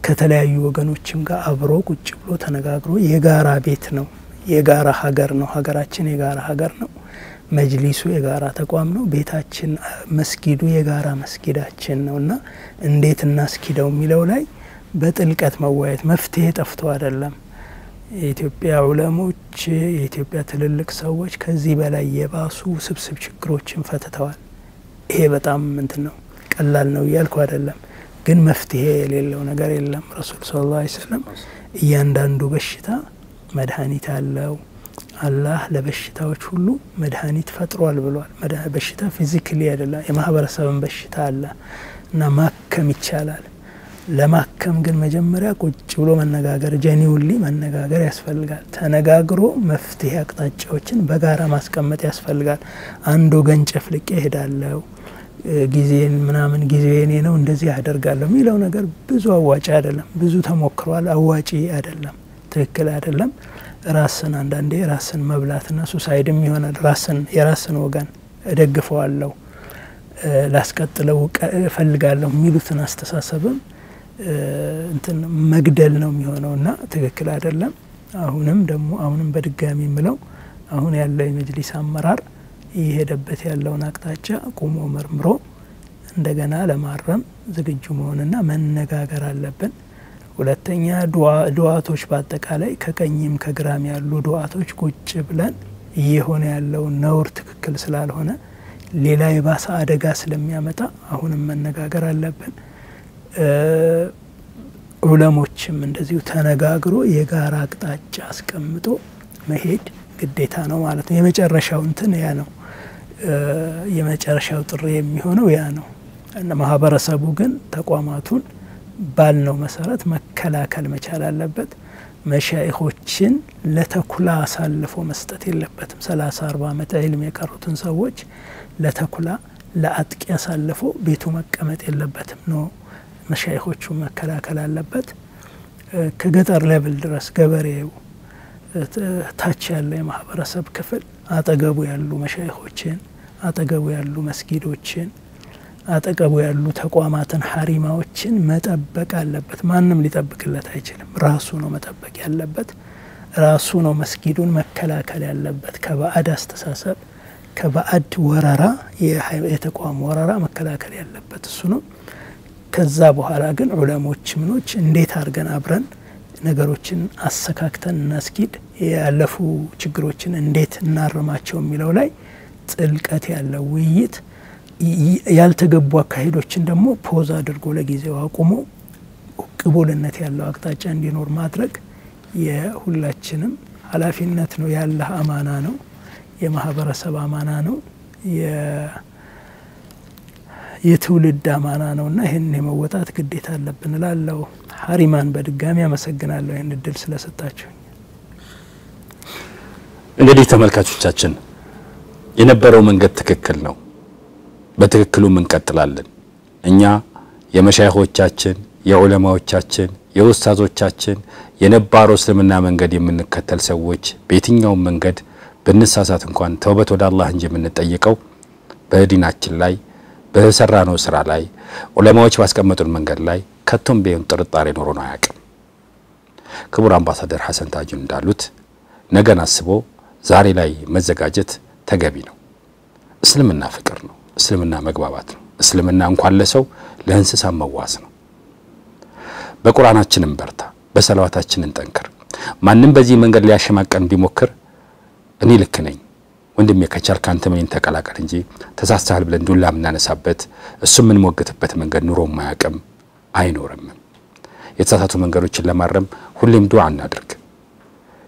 [SPEAKER 2] ከተለያዩ ወገኖችም ጋር አብሮ ቁጭ ብሎ ተነጋግሮ የጋራ ቤት ነው። የጋራ ሀገር ነው። ሀገራችን የጋራ ሀገር ነው። መጅሊሱ የጋራ ተቋም ነው። ቤታችን መስጊዱ የጋራ መስጊዳችን ነውና እንዴት እናስኪደው የሚለው ላይ በጥልቀት መወያየት መፍትሄ ጠፍቶ አይደለም። የኢትዮጵያ ዑለሞች የኢትዮጵያ ትልልቅ ሰዎች ከዚህ በላይ የባሱ ስብስብ ችግሮችን ፈትተዋል። ይሄ በጣም እንትን ነው ቀላል ነው ያልኩ አይደለም ግን መፍትሄ የሌለው ነገር የለም ረሱል ሰለላሁ ዐለይሂ ወሰለም እያንዳንዱ በሽታ መድኃኒት አለው አላህ ለበሽታዎች ሁሉ መድኃኒት ፈጥሯል ብሏል በሽታ ፊዚካሊ አይደለም የማህበረሰብን በሽታ አለ እና ማከም ይቻላል ለማከም ግን መጀመሪያ ቁጭ ብሎ መነጋገር ጀኒውሊ መነጋገር ያስፈልጋል ተነጋግሮ መፍትሄ አቅጣጫዎችን በጋራ ማስቀመጥ ያስፈልጋል አንዱ ወገን ጨፍልቄ ሄዳለው ጊዜን ምናምን ጊዜኔ ነው እንደዚህ ያደርጋለሁ የሚለው ነገር ብዙ አዋጪ አይደለም ብዙ ተሞክሯል አዋጪ አይደለም ትክክል አይደለም ራስን አንዳንዴ ራስን መብላትና ሱሳይድም ይሆናል ራስን የራስን ወገን እደግፈዋለሁ ላስቀጥለው ፈልጋለሁ የሚሉትን አስተሳሰብም እንትን መግደል ነው የሚሆነውና ትክክል አይደለም አሁንም በድጋሚ ምለው አሁን ያለው የመጅሊስ አመራር ይሄደበት ያለውን አቅጣጫ ቆሞ መርምሮ እንደገና ለማረም ዝግጁ መሆንና መነጋገር አለብን ሁለተኛ ዱዓቶች በአጠቃላይ ከቀኝም ከግራም ያሉ ዱዓቶች ቁጭ ብለን እየሆነ ያለው ነውር ትክክል ስላልሆነ ሌላ የባሰ አደጋ ስለሚያመጣ አሁንም መነጋገር አለብን ዑለሞችም እንደዚሁ ተነጋግሮ የጋራ አቅጣጫ አስቀምጦ መሄድ ግዴታ ነው ማለት ነው የመጨረሻው እንትን ያ ነው የመጨረሻው ጥሪ የሚሆነው ያ ነው እና ማህበረሰቡ ግን ተቋማቱን ባልነው መሰረት መከላከል መቻል አለበት መሻይኾችን ለተኩላ አሳልፎ መስጠት የለበትም 30-40 ዓመት ዒልም የቀሩትን ሰዎች ለተኩላ ለአጥቂ አሳልፎ ቤቱ መቀመጥ የለበትም ነው መሻይኾቹ መከላከል አለበት ከገጠር ሌቭል ድረስ ገበሬው ታች ያለ የማህበረሰብ ክፍል አጠገቡ ያሉ መሻይኾችን አጠገቡ ያሉ መስጊዶችን አጠገቡ ያሉ ተቋማትን ሐሪማዎችን መጠበቅ አለበት ማንንም ሊጠብቅለት አይችልም ራሱ ነው መጠበቅ ያለበት ራሱ ነው መስጊዱን መከላከል ያለበት ከባዕድ አስተሳሰብ ከባዕድ ወረራ የተቋም ወረራ መከላከል ያለበት እሱ ነው ከዛ በኋላ ግን ዑለሞች ምኖች እንዴት አርገን አብረን ነገሮችን አሰካክተን እናስኪድ ያለፉ ችግሮችን እንዴት እናርማቸው የሚለው ላይ ጥልቀት ያለው ውይይት ያልተገቡ አካሄዶችን ደግሞ ፖዝ አድርጎ ለጊዜው አቁሞ ቅቡልነት ያለው አቅጣጫ እንዲኖር ማድረግ የሁላችንም ኃላፊነት ነው ያላህ አማና ነው የማህበረሰብ አማና ነው የትውልድ አማና ነውና ይሄን የመወጣት ግዴታ አለብን እላለሁ ሐሪማን በድጋሚ አመሰግናለሁ ይሄን እድል ስለሰጣችሁ
[SPEAKER 1] እንግዲህ ተመልካቾቻችን የነበረው መንገድ ትክክል ነው በትክክሉ እንቀጥላለን እኛ የመሻይኾቻችን የዑለማዎቻችን የኡስታዞቻችን የነባሩ እስልምና መንገድ የምንከተል ሰዎች በየትኛው መንገድ በንሳሳት እንኳን ተውበት ወደ አላህ እንጂ የምንጠይቀው በዲናችን ላይ በሰራነው ስራ ላይ ዑለማዎች ባስቀመጡን መንገድ ላይ ከቶም ቢሆን ጥርጣሬ ኖሮ ነው ያቀም ክቡር አምባሳደር ሐሰን ታጁ እንዳሉት ነገን አስቦ ዛሬ ላይ መዘጋጀት ተገቢ ነው እስልምና ፍቅር ነው እስልምና መግባባት ነው እስልምና እንኳን ለሰው ለእንስሳ መዋስ ነው በቁርአናችንም በርታ በሰላዋታችንን ጠንከር ማንንም በዚህ መንገድ ሊያሸማቀን ቢሞክር እኔ ልክ ነኝ ወንድሜ ከቻልክ አንተ ምን ተቀላቀል እንጂ ተሳስተሃል ብለን ዱላ ምናነሳበት እሱ ምን ሞገተበት መንገድ ኑሮ ማያቀም አይኖርም የተሳሳቱ መንገዶችን ለማረም ሁሌም ዱዓ እናድርግ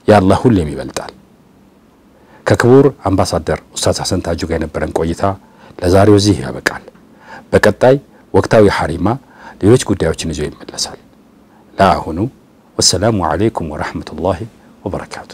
[SPEAKER 1] ያአላህ ሁሌም ይበልጣል ከክቡር አምባሳደር ኡስታዝ ሐሰን ታጁ ጋር የነበረን ቆይታ ለዛሬው እዚህ ያበቃል በቀጣይ ወቅታዊ ሐሪማ ሌሎች ጉዳዮችን ይዞ ይመለሳል ለአሁኑ ወሰላሙ አለይኩም ወራህመቱላሂ ወበረካቱ